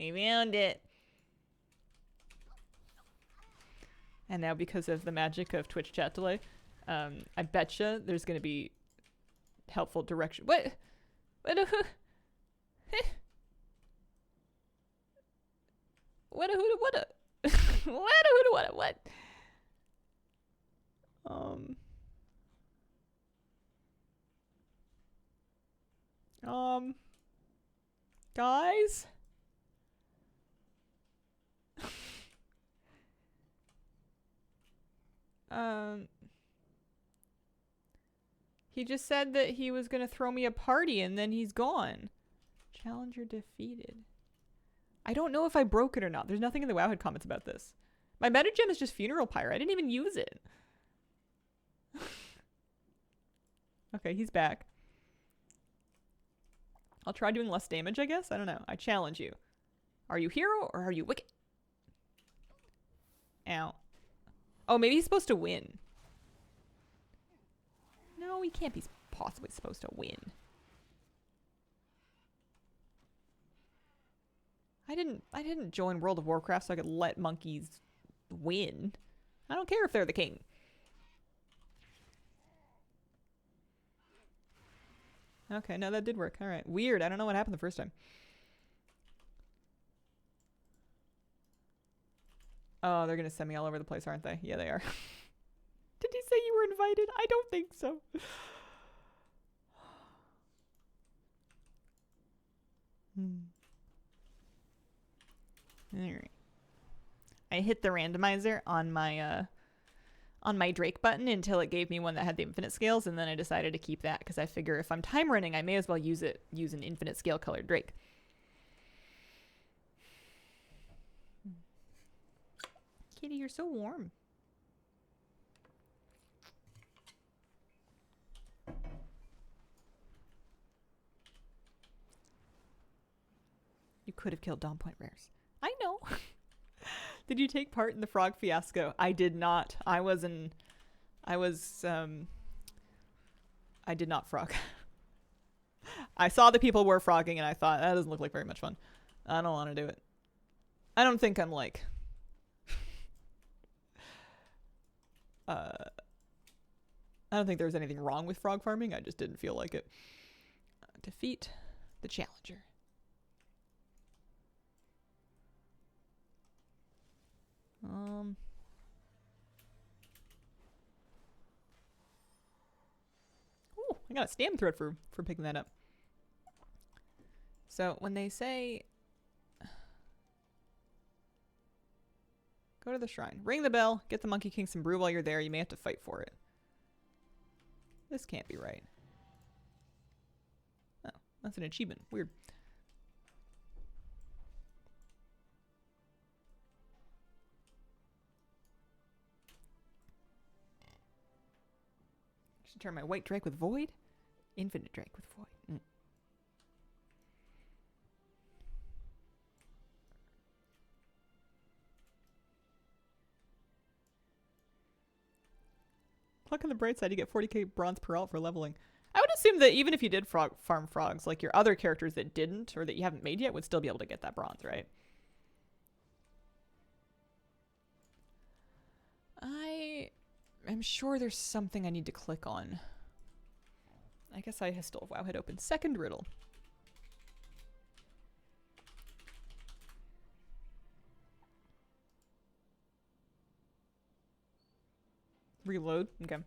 We found it. And now, because of the magic of Twitch chat delay, I betcha there's going to be helpful direction. What? What? What? Guys? He just said that he was gonna throw me a party and then he's gone. Challenger defeated. I don't know if I broke it or not. There's nothing in the Wowhead comments about this. My meta gem is just Funeral Pyre. I didn't even use it. Okay, he's back. I'll try doing less damage, I guess? I don't know. I challenge you. Are you hero or are you wicked? Ow. Oh, maybe he's supposed to win. No, he can't be possibly supposed to win. I didn't join World of Warcraft so I could let monkeys win. I don't care if they're the king. Okay, no, that did work. All right. Weird. I don't know what happened the first time. Oh, they're going to send me all over the place, aren't they? Yeah, they are. Did you say you were invited? I don't think so. All right. I hit the randomizer on my Drake button until it gave me one that had the infinite scales, and then I decided to keep that because I figure if I'm time running, I may as well use an infinite scale colored Drake. Kitty, you're so warm. You could have killed Dawn Point Rares. I know. Did you take part in the frog fiasco? I did not. I did not frog. I saw the people were frogging and I thought, that doesn't look like very much fun. I don't want to do it. I don't think I'm like... I don't think there was anything wrong with frog farming. I just didn't feel like it. Defeat the challenger. Oh, I got a stam thread for picking that up. So when they say go to the shrine, ring the bell, get the Monkey King some brew while you're there, you may have to fight for it. This can't be right. Oh, that's an achievement. Weird. Should turn my white Drake with void? Infinite Drake with void. Look on the bright side, you get 40k bronze per alt for leveling. I would assume that even if you did farm frogs, like your other characters that didn't or that you haven't made yet would still be able to get that bronze, right? I'm sure there's something I need to click on. I guess I still have Wowhead open. Second riddle. Reload. Okay.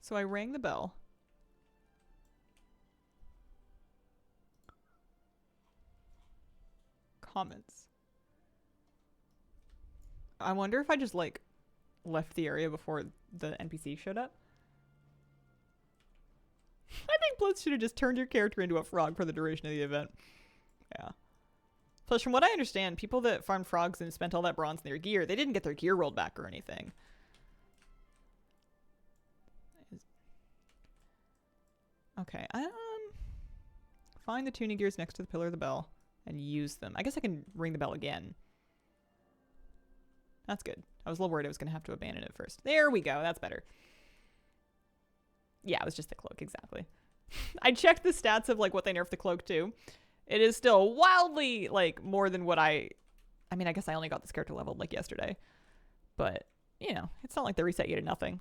So I rang the bell. Comments. I wonder if I just like left the area before the NPC showed up. I think Blitz should have just turned your character into a frog for the duration of the event. Yeah. Plus, from what I understand, people that farmed frogs and spent all that bronze in their gear, they didn't get their gear rolled back or anything. Okay, find the tuning gears next to the pillar of the bell and use them. I guess I can ring the bell again. That's good. I was a little worried I was going to have to abandon it first. There we go. That's better. Yeah, it was just the cloak, exactly. I checked the stats of like what they nerfed the cloak to. It is still wildly like more than what I mean, I guess I only got this character leveled like yesterday. But, you know, it's not like they reset you to nothing.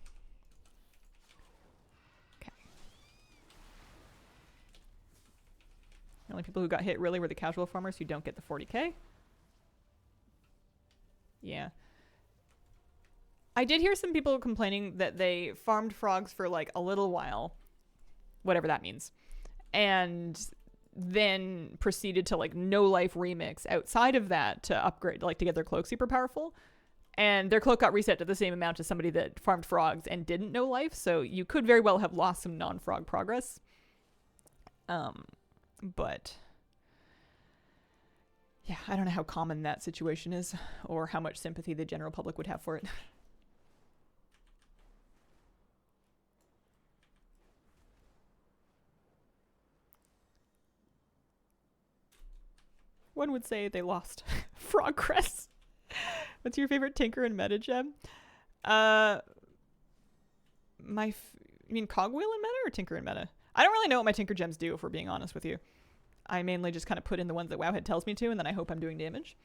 The only people who got hit really were the casual farmers who don't get the 40k. Yeah. I did hear some people complaining that they farmed frogs for like a little while, whatever that means, and then proceeded to like no life remix outside of that to upgrade, like to get their cloak super powerful. And their cloak got reset to the same amount as somebody that farmed frogs and didn't know life. So you could very well have lost some non-frog progress. But yeah, I don't know how common that situation is or how much sympathy the general public would have for it. One would say they lost progress. What's your favorite Tinker and Meta gem? You mean Cogwheel and Meta or Tinker and Meta? I don't really know what my Tinker gems do, if we're being honest with you. I mainly just kind of put in the ones that Wowhead tells me to, and then I hope I'm doing damage.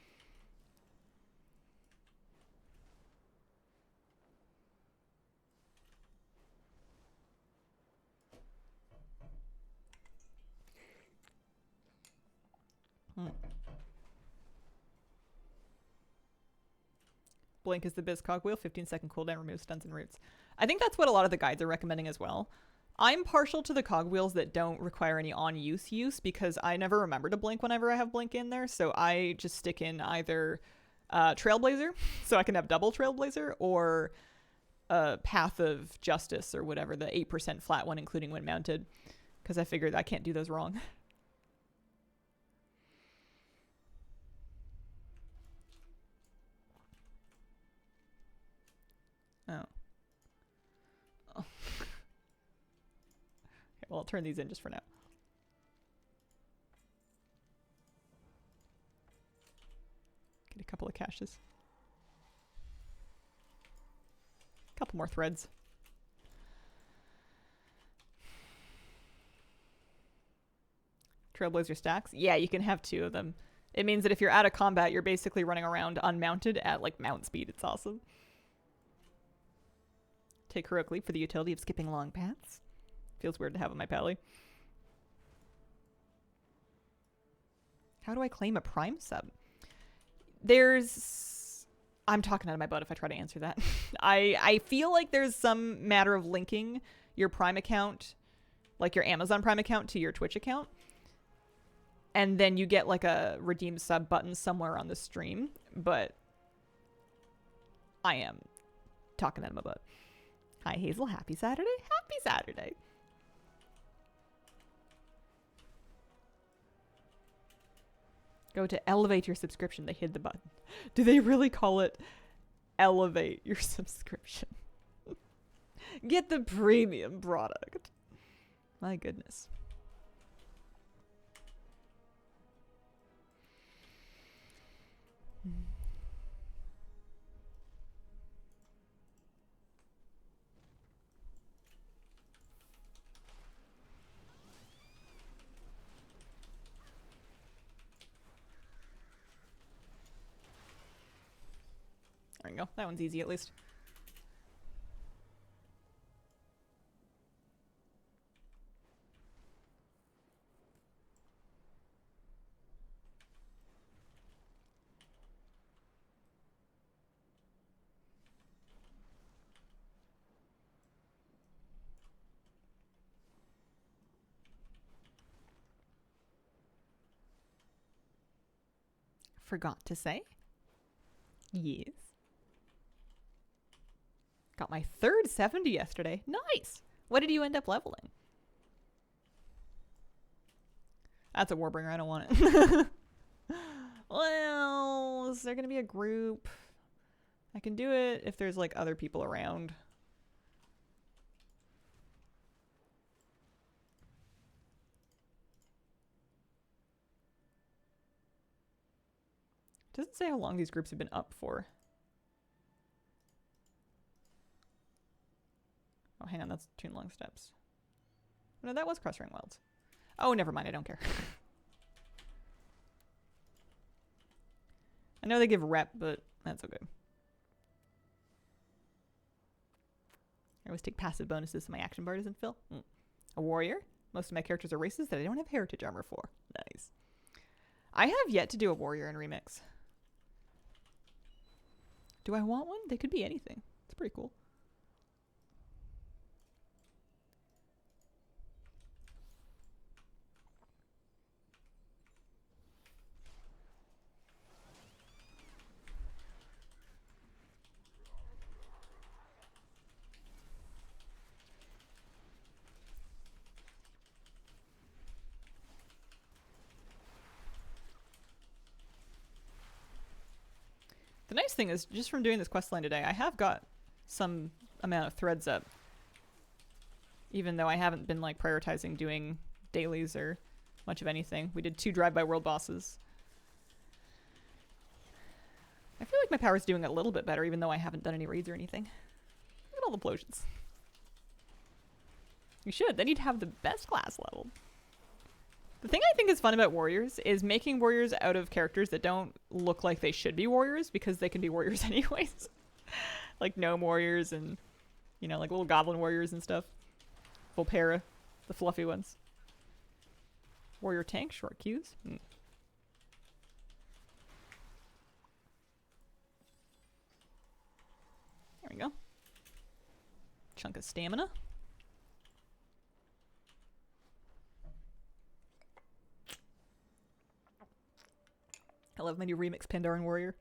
Blink is the biz cogwheel, 15-second cooldown, removes stuns and roots. I think that's what a lot of the guides are recommending as well. I'm partial to the cogwheels that don't require any on-use use because I never remember to blink whenever I have blink in there, so I just stick in either Trailblazer, so I can have double Trailblazer, or Path of Justice, or whatever, the 8% flat one, including when mounted, because I figured I can't do those wrong. Oh. Okay, well, I'll turn these in just for now. Get a couple of caches. A couple more threads. Trailblazer stacks? Yeah, you can have 2 of them. It means that if you're out of combat, you're basically running around unmounted at like mount speed. It's awesome. Take Heroic Leap for the utility of skipping long paths. Feels weird to have on my pally. How do I claim a Prime sub? I'm talking out of my butt if I try to answer that. I feel like there's some matter of linking your Prime account, like your Amazon Prime account, to your Twitch account. And then you get like a redeem sub button somewhere on the stream. But I am talking out of my butt. Hi, Hazel. Happy Saturday. Happy Saturday. Go to elevate your subscription. They hid the button. Do they really call it elevate your subscription? Get the premium product. My goodness. There we go. That one's easy at least. Forgot to say. Yes. Got my third 70 yesterday. Nice. What did you end up leveling? That's a Warbringer. I don't want it. Well, is there going to be a group? I can do it if there's like other people around. It doesn't say how long these groups have been up for. Oh, hang on, that's Toon Long Steps. No, that was Crossring Wilds. Oh, never mind, I don't care. I know they give rep, but that's okay. I always take passive bonuses so my action bar doesn't fill. A warrior? Most of my characters are races that I don't have heritage armor for. Nice. I have yet to do a warrior in Remix. Do I want one? They could be anything. It's pretty cool. The nice thing is, just from doing this quest line today, I have got some amount of threads up. Even though I haven't been like prioritizing doing dailies or much of anything. We did 2 drive-by world bosses. I feel like my power's doing a little bit better, even though I haven't done any raids or anything. Look at all the potions. You should. Then you'd have the best class level. The thing I think is fun about warriors is making warriors out of characters that don't look like they should be warriors, because they can be warriors anyways. Like gnome warriors and, you know, like little goblin warriors and stuff. Volpera, the fluffy ones. Warrior tank, short queues. There we go. Chunk of stamina. I love my new remix Pandaran warrior.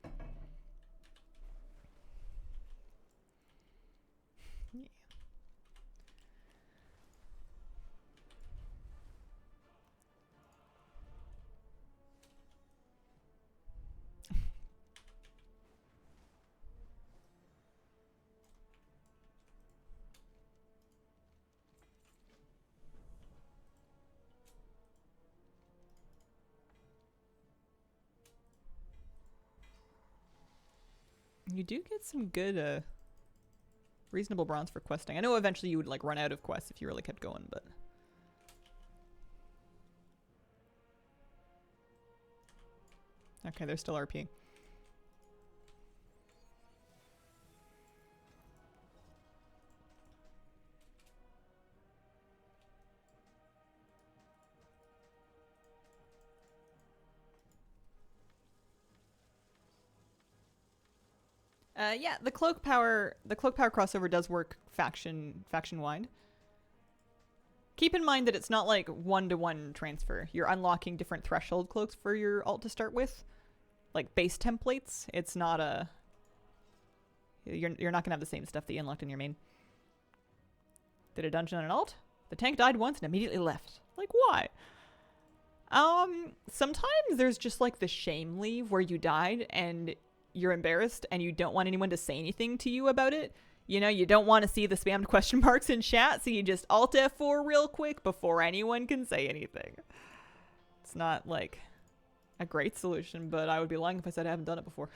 You do get some good, reasonable bronze for questing. I know eventually you would like run out of quests if you really kept going, but... Okay, they're still RPing. Yeah, the cloak power crossover does work faction wide. Keep in mind that it's not like one-to-one transfer. You're unlocking different threshold cloaks for your alt to start with, like base templates. It's not a... You're not gonna have the same stuff that you unlocked in your main. Did a dungeon on an alt? The tank died once and immediately left. Like, why? Sometimes there's just like the shame leave where you died and you're embarrassed and you don't want anyone to say anything to you about it. You know, you don't want to see the spammed question marks in chat, so you just alt F4 real quick before anyone can say anything. It's not like a great solution, but I would be lying if I said I haven't done it before.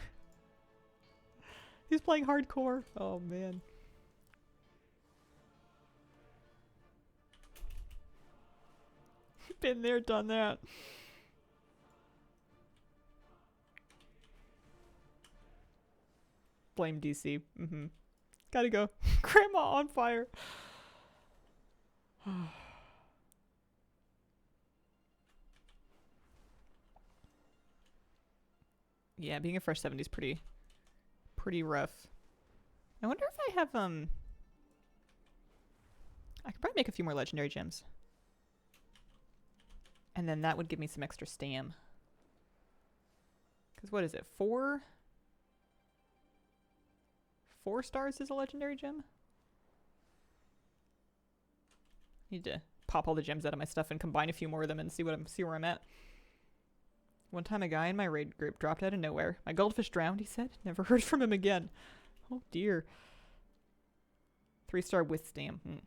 He's playing hardcore. Oh man. Been there, done that. Blame DC. Gotta go. Grandma on fire. Yeah, being a fresh 70 is pretty rough. I wonder if I have I could probably make a few more legendary gems. And then that would give me some extra stam. Cause what is it? 4 stars is a legendary gem? Need to pop all the gems out of my stuff and combine a few more of them and see where I'm at. One time a guy in my raid group dropped out of nowhere. My goldfish drowned, he said. Never heard from him again. Oh dear. 3-star with stam. Okay.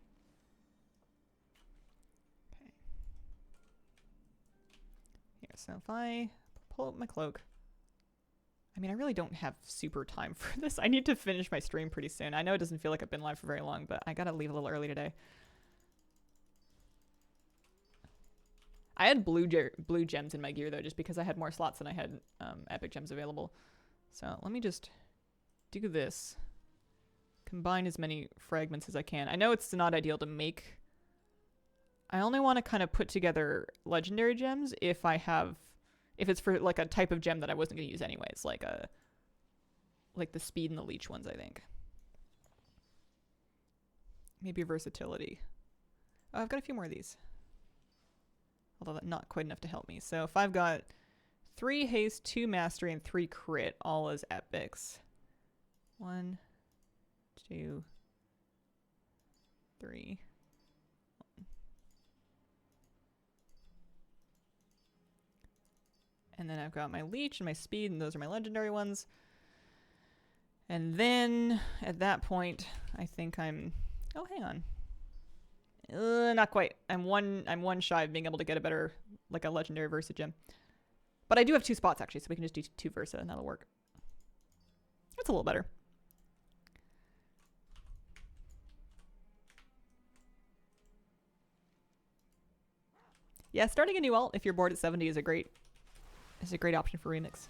Here, so if I pull up my cloak. I mean, I really don't have super time for this. I need to finish my stream pretty soon. I know it doesn't feel like I've been live for very long, but I gotta leave a little early today. I had blue gems in my gear, though, just because I had more slots than I had epic gems available. So let me just do this. Combine as many fragments as I can. I know it's not ideal to make. I only want to kind of put together legendary gems if it's for like a type of gem that I wasn't going to use anyways, like the speed and the leech ones, I think. Maybe versatility. Oh, I've got a few more of these. Although that's not quite enough to help me. So if I've got 3 haste, 2 mastery, and 3 crit, all as epics. 1, 2, 3. And then I've got my leech and my speed, and those are my legendary ones. And then at that point, I think I'm... Oh, hang on. Not quite. I'm one shy of being able to get a better, like a legendary Versa gem. But I do have 2 spots actually, so we can just do 2 Versa and that'll work. That's a little better. Yeah, starting a new alt if you're bored at 70 is a great option for remix.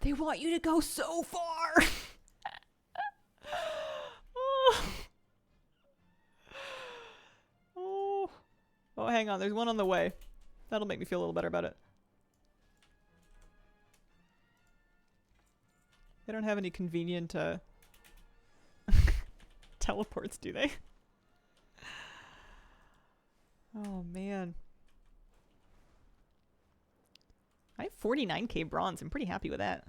They want you to go so far. Oh, hang on. There's one on the way. That'll make me feel a little better about it. They don't have any convenient teleports, do they? Oh, man. I have 49k bronze. I'm pretty happy with that.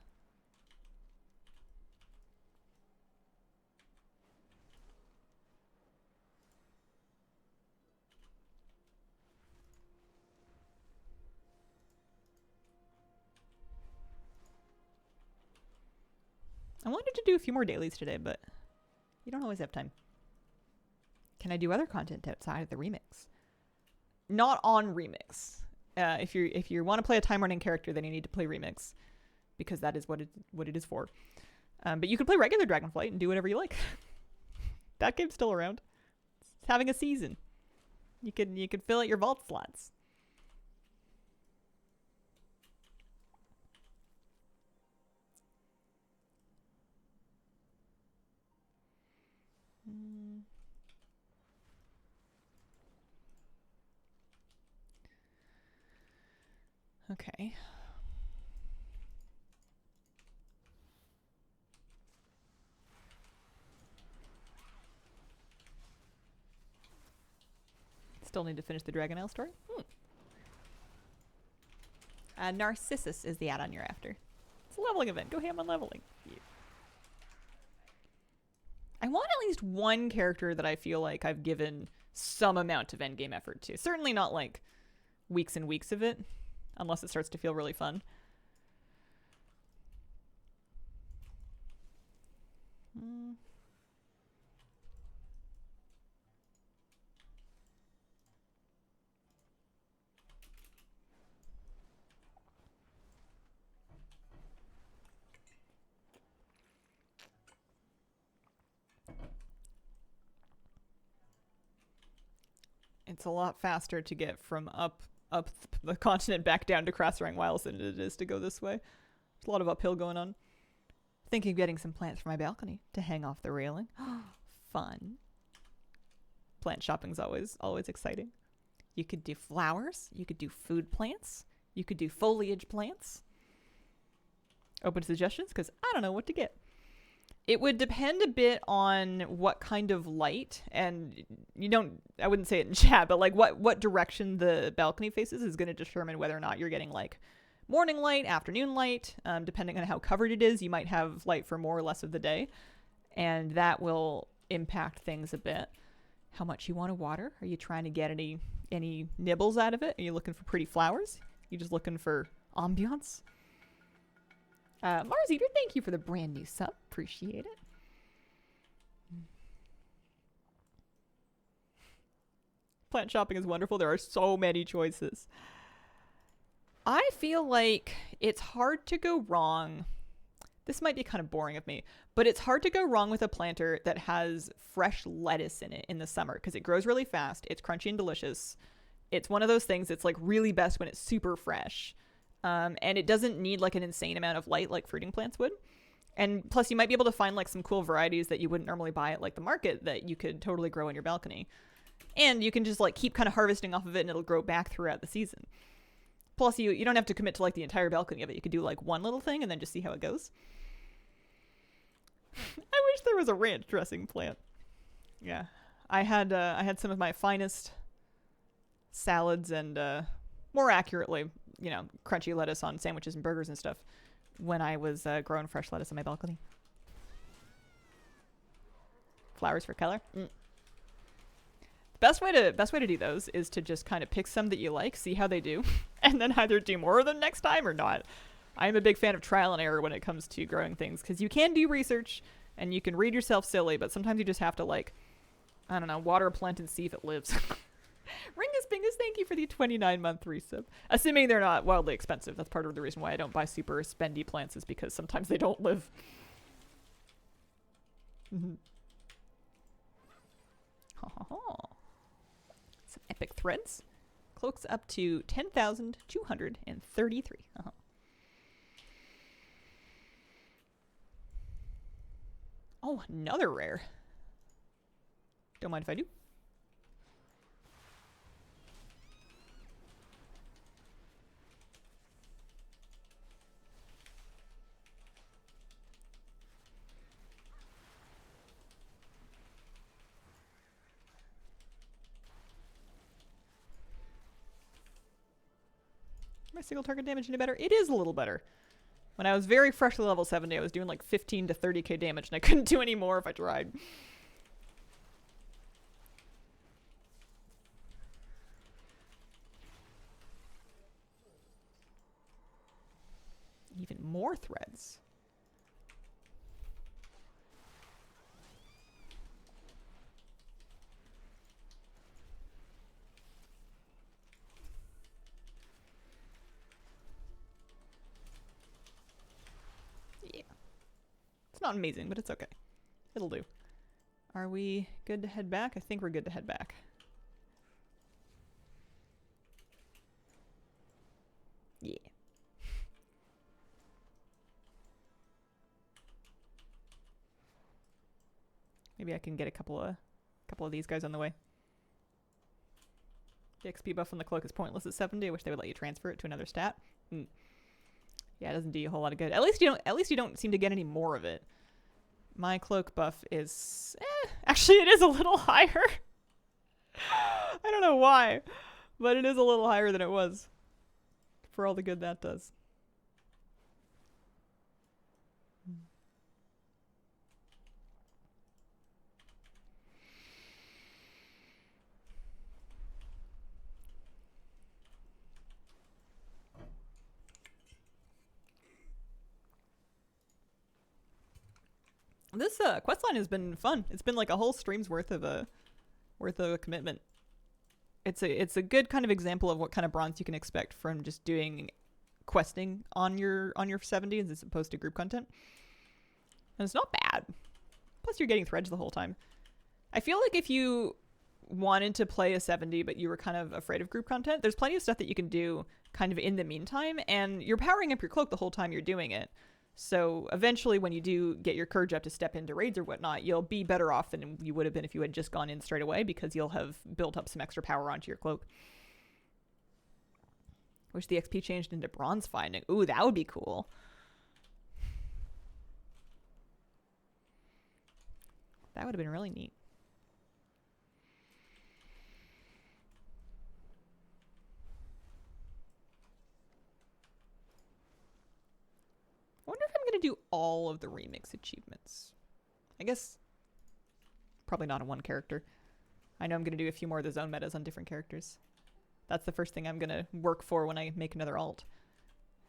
I wanted to do a few more dailies today, but you don't always have time. Can I do other content outside of the remix? Not on remix. If you want to play a time running character, then you need to play remix, because that is what it is for. But you can play regular Dragonflight and do whatever you like. That game's still around. It's having a season. You could fill out your vault slots. Okay. Still need to finish the Dragon Isle story. Narcissus is the add-on you're after. It's a leveling event. Go ham on leveling. Yeah. I want at least one character that I feel like I've given some amount of endgame effort to. Certainly not like weeks and weeks of it, unless it starts to feel really fun. It's a lot faster to get from up the continent back down to Crossrank Wilds than it is to go this way. There's a lot of uphill going on. Thinking of getting some plants for my balcony to hang off the railing. Fun. Plant shopping's always exciting. You could do flowers. You could do food plants. You could do foliage plants. Open to suggestions, because I don't know what to get. It would depend a bit on what kind of light, and I wouldn't say it in chat, but like what direction the balcony faces is going to determine whether or not you're getting like morning light, afternoon light. Depending on how covered it is, you might have light for more or less of the day, and that will impact things a bit. How much you want to water? Are you trying to get any nibbles out of it? Are you looking for pretty flowers? Are you just looking for ambiance? Mars Eater, thank you for the brand new sub. Appreciate it. Plant shopping is wonderful. There are so many choices. I feel like it's hard to go wrong. This might be kind of boring of me, but it's hard to go wrong with a planter that has fresh lettuce in it in the summer, because it grows really fast. It's crunchy and delicious. It's one of those things that's like really best when it's super fresh. And it doesn't need like an insane amount of light like fruiting plants would. And plus you might be able to find like some cool varieties that you wouldn't normally buy at like the market that you could totally grow in your balcony. And you can just like keep kind of harvesting off of it and it'll grow back throughout the season. Plus you don't have to commit to like the entire balcony of it. You could do like one little thing and then just see how it goes. I wish there was a ranch dressing plant. Yeah. I had some of my finest salads and more accurately, crunchy lettuce on sandwiches and burgers and stuff when I was growing fresh lettuce on my balcony. Flowers for color. Best way to do those is to just kind of pick some that you like, see how they do, and then either do more of them next time or not. I'm a big fan of trial and error when it comes to growing things, because you can do research and you can read yourself silly, but sometimes you just have to water a plant and see if it lives. Ringus Bingus, thank you for the 29-month resub. Assuming they're not wildly expensive. That's part of the reason why I don't buy super spendy plants, is because sometimes they don't live. Some epic threads. Cloak's up to 10,233. Oh, another rare. Don't mind if I do. My single target damage any better? It is a little better. When I was very freshly level 70, I was doing like 15 to 30k damage, and I couldn't do any more if I tried. Even more threads. It's not amazing, but it's okay. It'll do. Are we good to head back? I think we're good to head back. Yeah. Maybe I can get a couple of these guys on the way. The XP buff on the cloak is pointless at 70. I wish they would let you transfer it to another stat. Yeah, it doesn't do you a whole lot of good. At least you don't seem to get any more of it. My cloak buff is actually it is a little higher. I don't know why, but it is a little higher than it was for all the good that does. This questline has been fun. It's been like a whole stream's worth of a commitment. It's a good kind of example of what kind of bronze you can expect from just doing questing on your 70s as opposed to group content. And it's not bad. Plus you're getting threads the whole time. I feel like if you wanted to play a 70 but you were kind of afraid of group content, there's plenty of stuff that you can do kind of in the meantime, and you're powering up your cloak the whole time you're doing it. So eventually when you do get your courage up to step into raids or whatnot, you'll be better off than you would have been if you had just gone in straight away, because you'll have built up some extra power onto your cloak. Wish the XP changed into bronze finding. Ooh, that would be cool. That would have been really neat. I wonder if I'm going to do all of the remix achievements. I guess probably not on one character. I know I'm going to do a few more of the zone metas on different characters. That's the first thing I'm going to work for when I make another alt.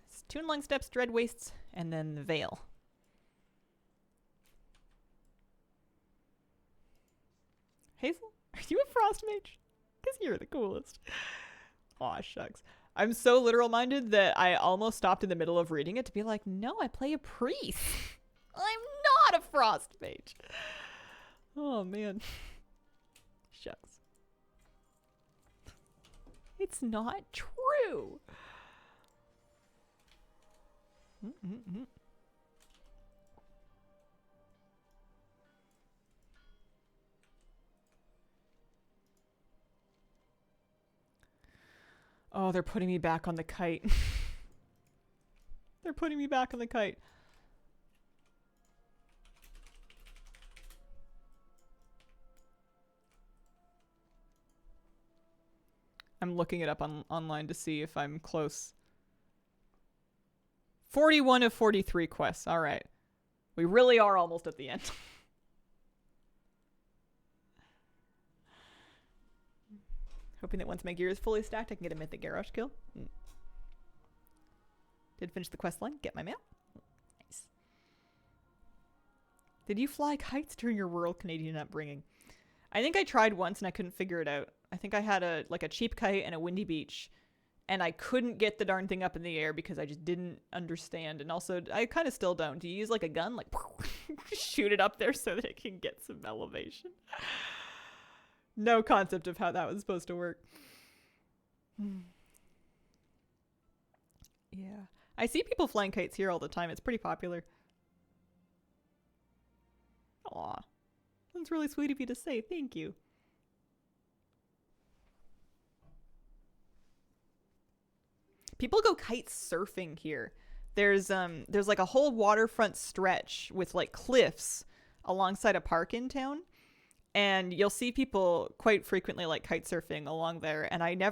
It's Toon Long Steps, Dread Wastes, and then the Veil. Hazel, are you a frost mage? Because you're the coolest. Aw, shucks. I'm so literal minded that I almost stopped in the middle of reading it to be like, no, I play a priest. I'm not a frost mage. Oh, man. Shucks. It's not true. Oh, they're putting me back on the kite. They're putting me back on the kite. I'm looking it up online to see if I'm close. 41 of 43 quests. All right. We really are almost at the end. Hoping that once my gear is fully stacked, I can get a mythic garage kill. Did finish the quest line. Get my mail. Nice. Did you fly kites during your rural Canadian upbringing? I think I tried once and I couldn't figure it out. I think I had a cheap kite and a windy beach, and I couldn't get the darn thing up in the air because I just didn't understand. And also, I kind of still don't. Do you use like a gun, like shoot it up there so that it can get some elevation? No concept of how that was supposed to work. Yeah. I see people flying kites here all the time. It's pretty popular. Aw. That's really sweet of you to say. Thank you. People go kite surfing here. There's like a whole waterfront stretch with like cliffs alongside a park in town. And you'll see people quite frequently like kite surfing along there. And I'm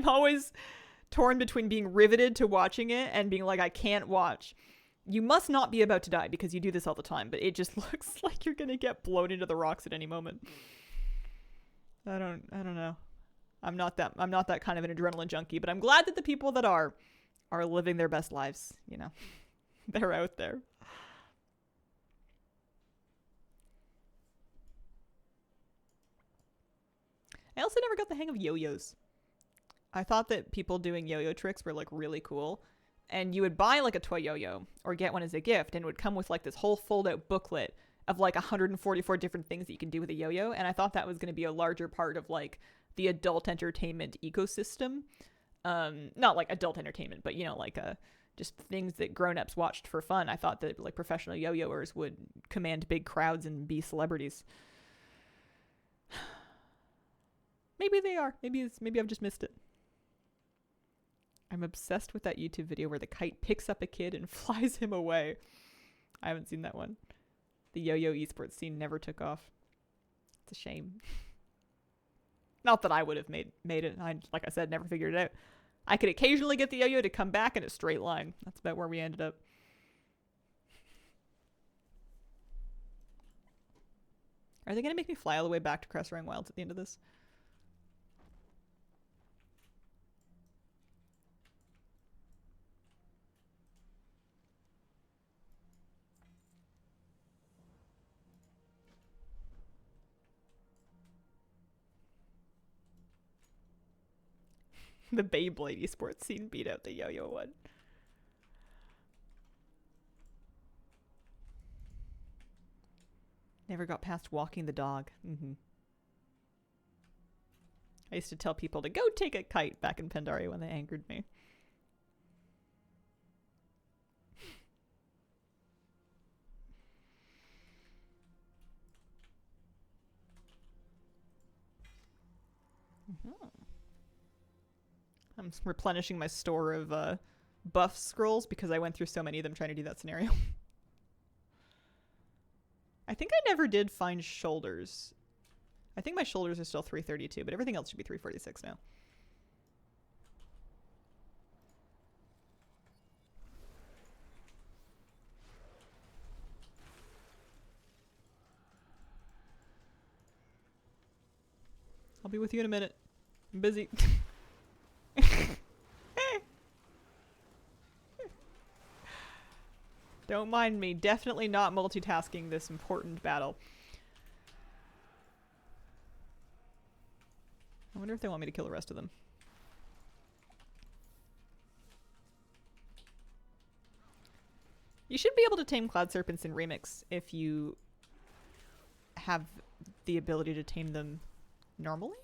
always torn between being riveted to watching it and being like, I can't watch. You must not be about to die because you do this all the time, but it just looks like you're gonna get blown into the rocks at any moment. I don't know. I'm not that kind of an adrenaline junkie, but I'm glad that the people that are living their best lives, you know. They're out there. I also never got the hang of yo-yos. I thought that people doing yo-yo tricks were like really cool. And you would buy like a toy yo-yo or get one as a gift, and it would come with like this whole fold-out booklet of like 144 different things that you can do with a yo-yo. And I thought that was going to be a larger part of like the adult entertainment ecosystem. Not like adult entertainment, but you know, like just things that grown-ups watched for fun. I thought that like professional yo-yoers would command big crowds and be celebrities. Maybe they are. Maybe I've just missed it. I'm obsessed with that YouTube video where the kite picks up a kid and flies him away. I haven't seen that one. The yo-yo esports scene never took off. It's a shame. Not that I would have made it. Like I said, never figured it out. I could occasionally get the yo-yo to come back in a straight line. That's about where we ended up. Are they going to make me fly all the way back to Cressering Wilds at the end of this? The Beyblade esports scene beat out the yo-yo one. Never got past walking the dog. I used to tell people to go take a kite back in Pandaria when they angered me. I'm replenishing my store of buff scrolls because I went through so many of them trying to do that scenario. I think I never did find shoulders. I think my shoulders are still 332, but everything else should be 346 now. I'll be with you in a minute. I'm busy. Don't mind me. Definitely not multitasking this important battle. I wonder if they want me to kill the rest of them. You should be able to tame Cloud Serpents in Remix if you have the ability to tame them normally.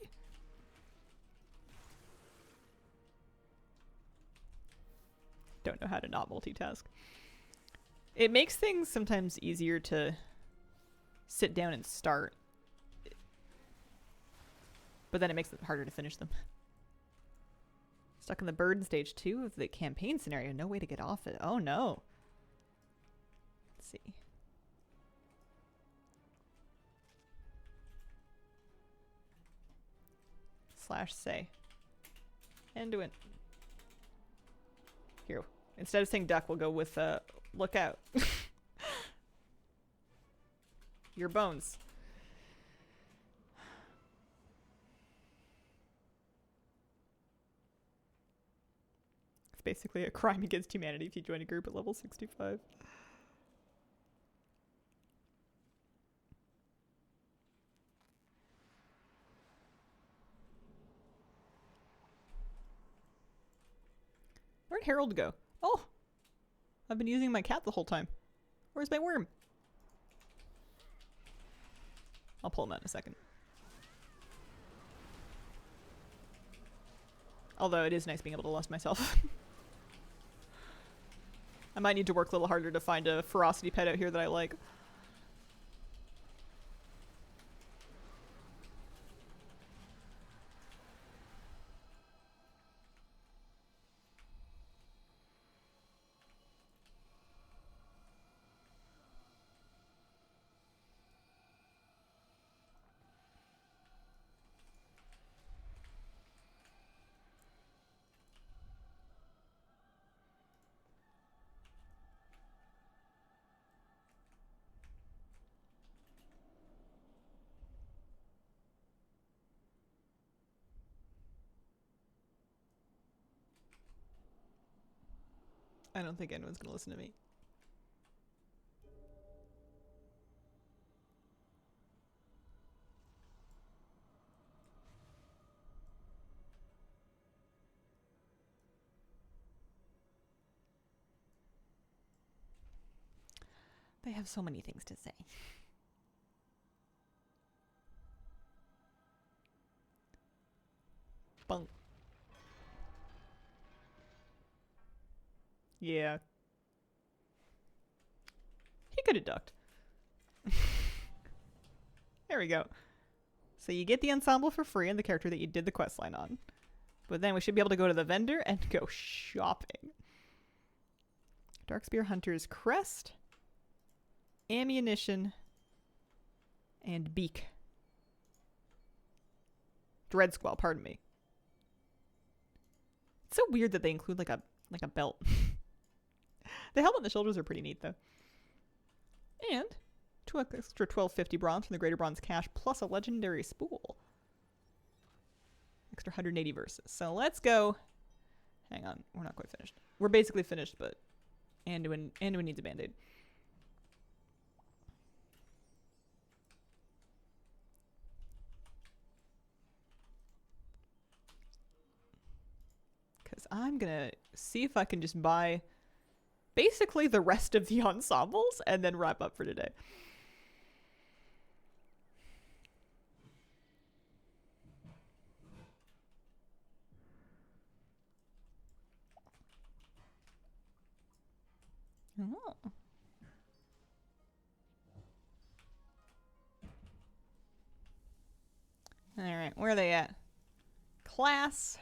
Don't know how to not multitask. It makes things sometimes easier to sit down and start, but then it makes it harder to finish them. Stuck in the bird in stage 2 of the campaign scenario. No way to get off it. Oh no. Let's see. /say. End-to-end. Here. Instead of saying duck, we'll go with look out. Your bones. It's basically a crime against humanity if you join a group at level 65. Where'd Harold go? Oh, I've been using my cat the whole time. Where's my worm? I'll pull him out in a second. Although it is nice being able to lust myself. I might need to work a little harder to find a ferocity pet out here that I like. I don't think anyone's gonna listen to me. They have so many things to say. Bunk. Yeah. He could have ducked. There we go. So you get the ensemble for free and the character that you did the questline on. But then we should be able to go to the vendor and go shopping. Darkspear Hunter's Crest, Ammunition, and Beak. Dread Squall, pardon me. It's so weird that they include like a belt. The helmet and the shoulders are pretty neat though. And 2 extra 1250 bronze from the Greater Bronze Cache plus a legendary spool. Extra 180 verses. So let's go. Hang on, we're not quite finished. We're basically finished, but Anduin needs a band-aid. Because I'm gonna see if I can just buy basically the rest of the ensembles and then wrap up for today. Oh. Alright, where are they at? Class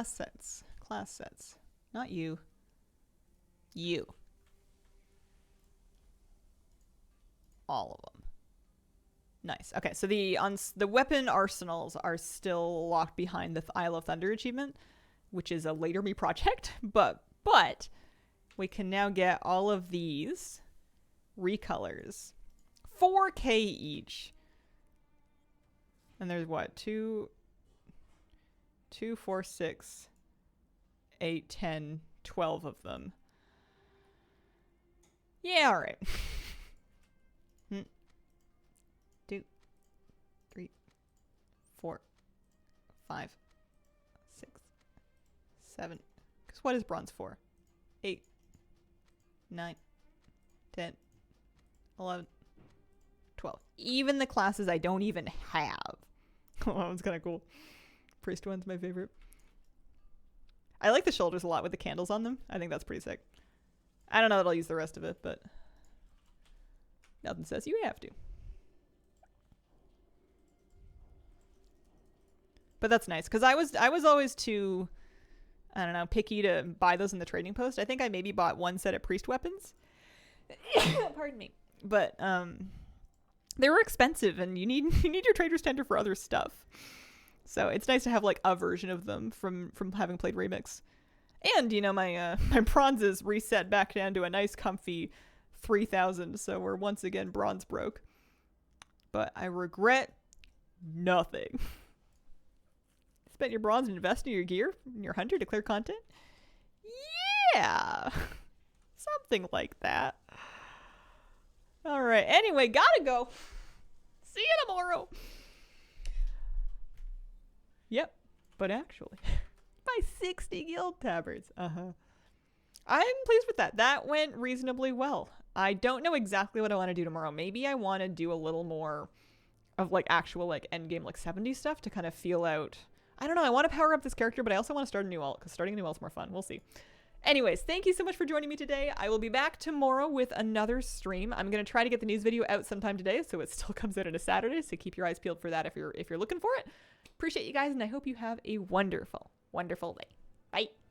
sets. Class sets. Not you. You. All of them. Nice. Okay, so the weapon arsenals are still locked behind the Isle of Thunder achievement, which is a later me project, but we can now get all of these recolors. 4K each. And there's what? 2, 4, 6, 8, 10, 12 of them. Yeah, alright. 2, 3, 4, 5, 6, 7. Because what is bronze for? 8, 9, 10, 11, 12. Even the classes I don't even have. Oh, that one's kind of cool. Priest one's my favorite. I like the shoulders a lot with the candles on them. I think that's pretty sick. I don't know that I'll use the rest of it, but nothing says you have to. But that's nice, because I was always too, I don't know, picky to buy those in the trading post. I think I maybe bought one set of priest weapons. Pardon me. But they were expensive, and you need your trader's tender for other stuff. So it's nice to have like a version of them from having played Remix. And you know, my bronze is reset back down to a nice comfy 3,000, so we're once again bronze broke. But I regret nothing. Spent your bronze and invest in your gear in your hunter to clear content? Yeah. Something like that. Alright, anyway, gotta go. See you tomorrow. Yep, but actually, by 60 guild tabards. I'm pleased with that. That went reasonably well. I don't know exactly what I want to do tomorrow. Maybe I want to do a little more of like actual like end game like 70 stuff to kind of feel out. I don't know. I want to power up this character, but I also want to start a new alt because starting a new alt's more fun. We'll see. Anyways, thank you so much for joining me today. I will be back tomorrow with another stream. I'm going to try to get the news video out sometime today, so it still comes out on a Saturday, so keep your eyes peeled for that if you're looking for it. Appreciate you guys, and I hope you have a wonderful, wonderful day. Bye.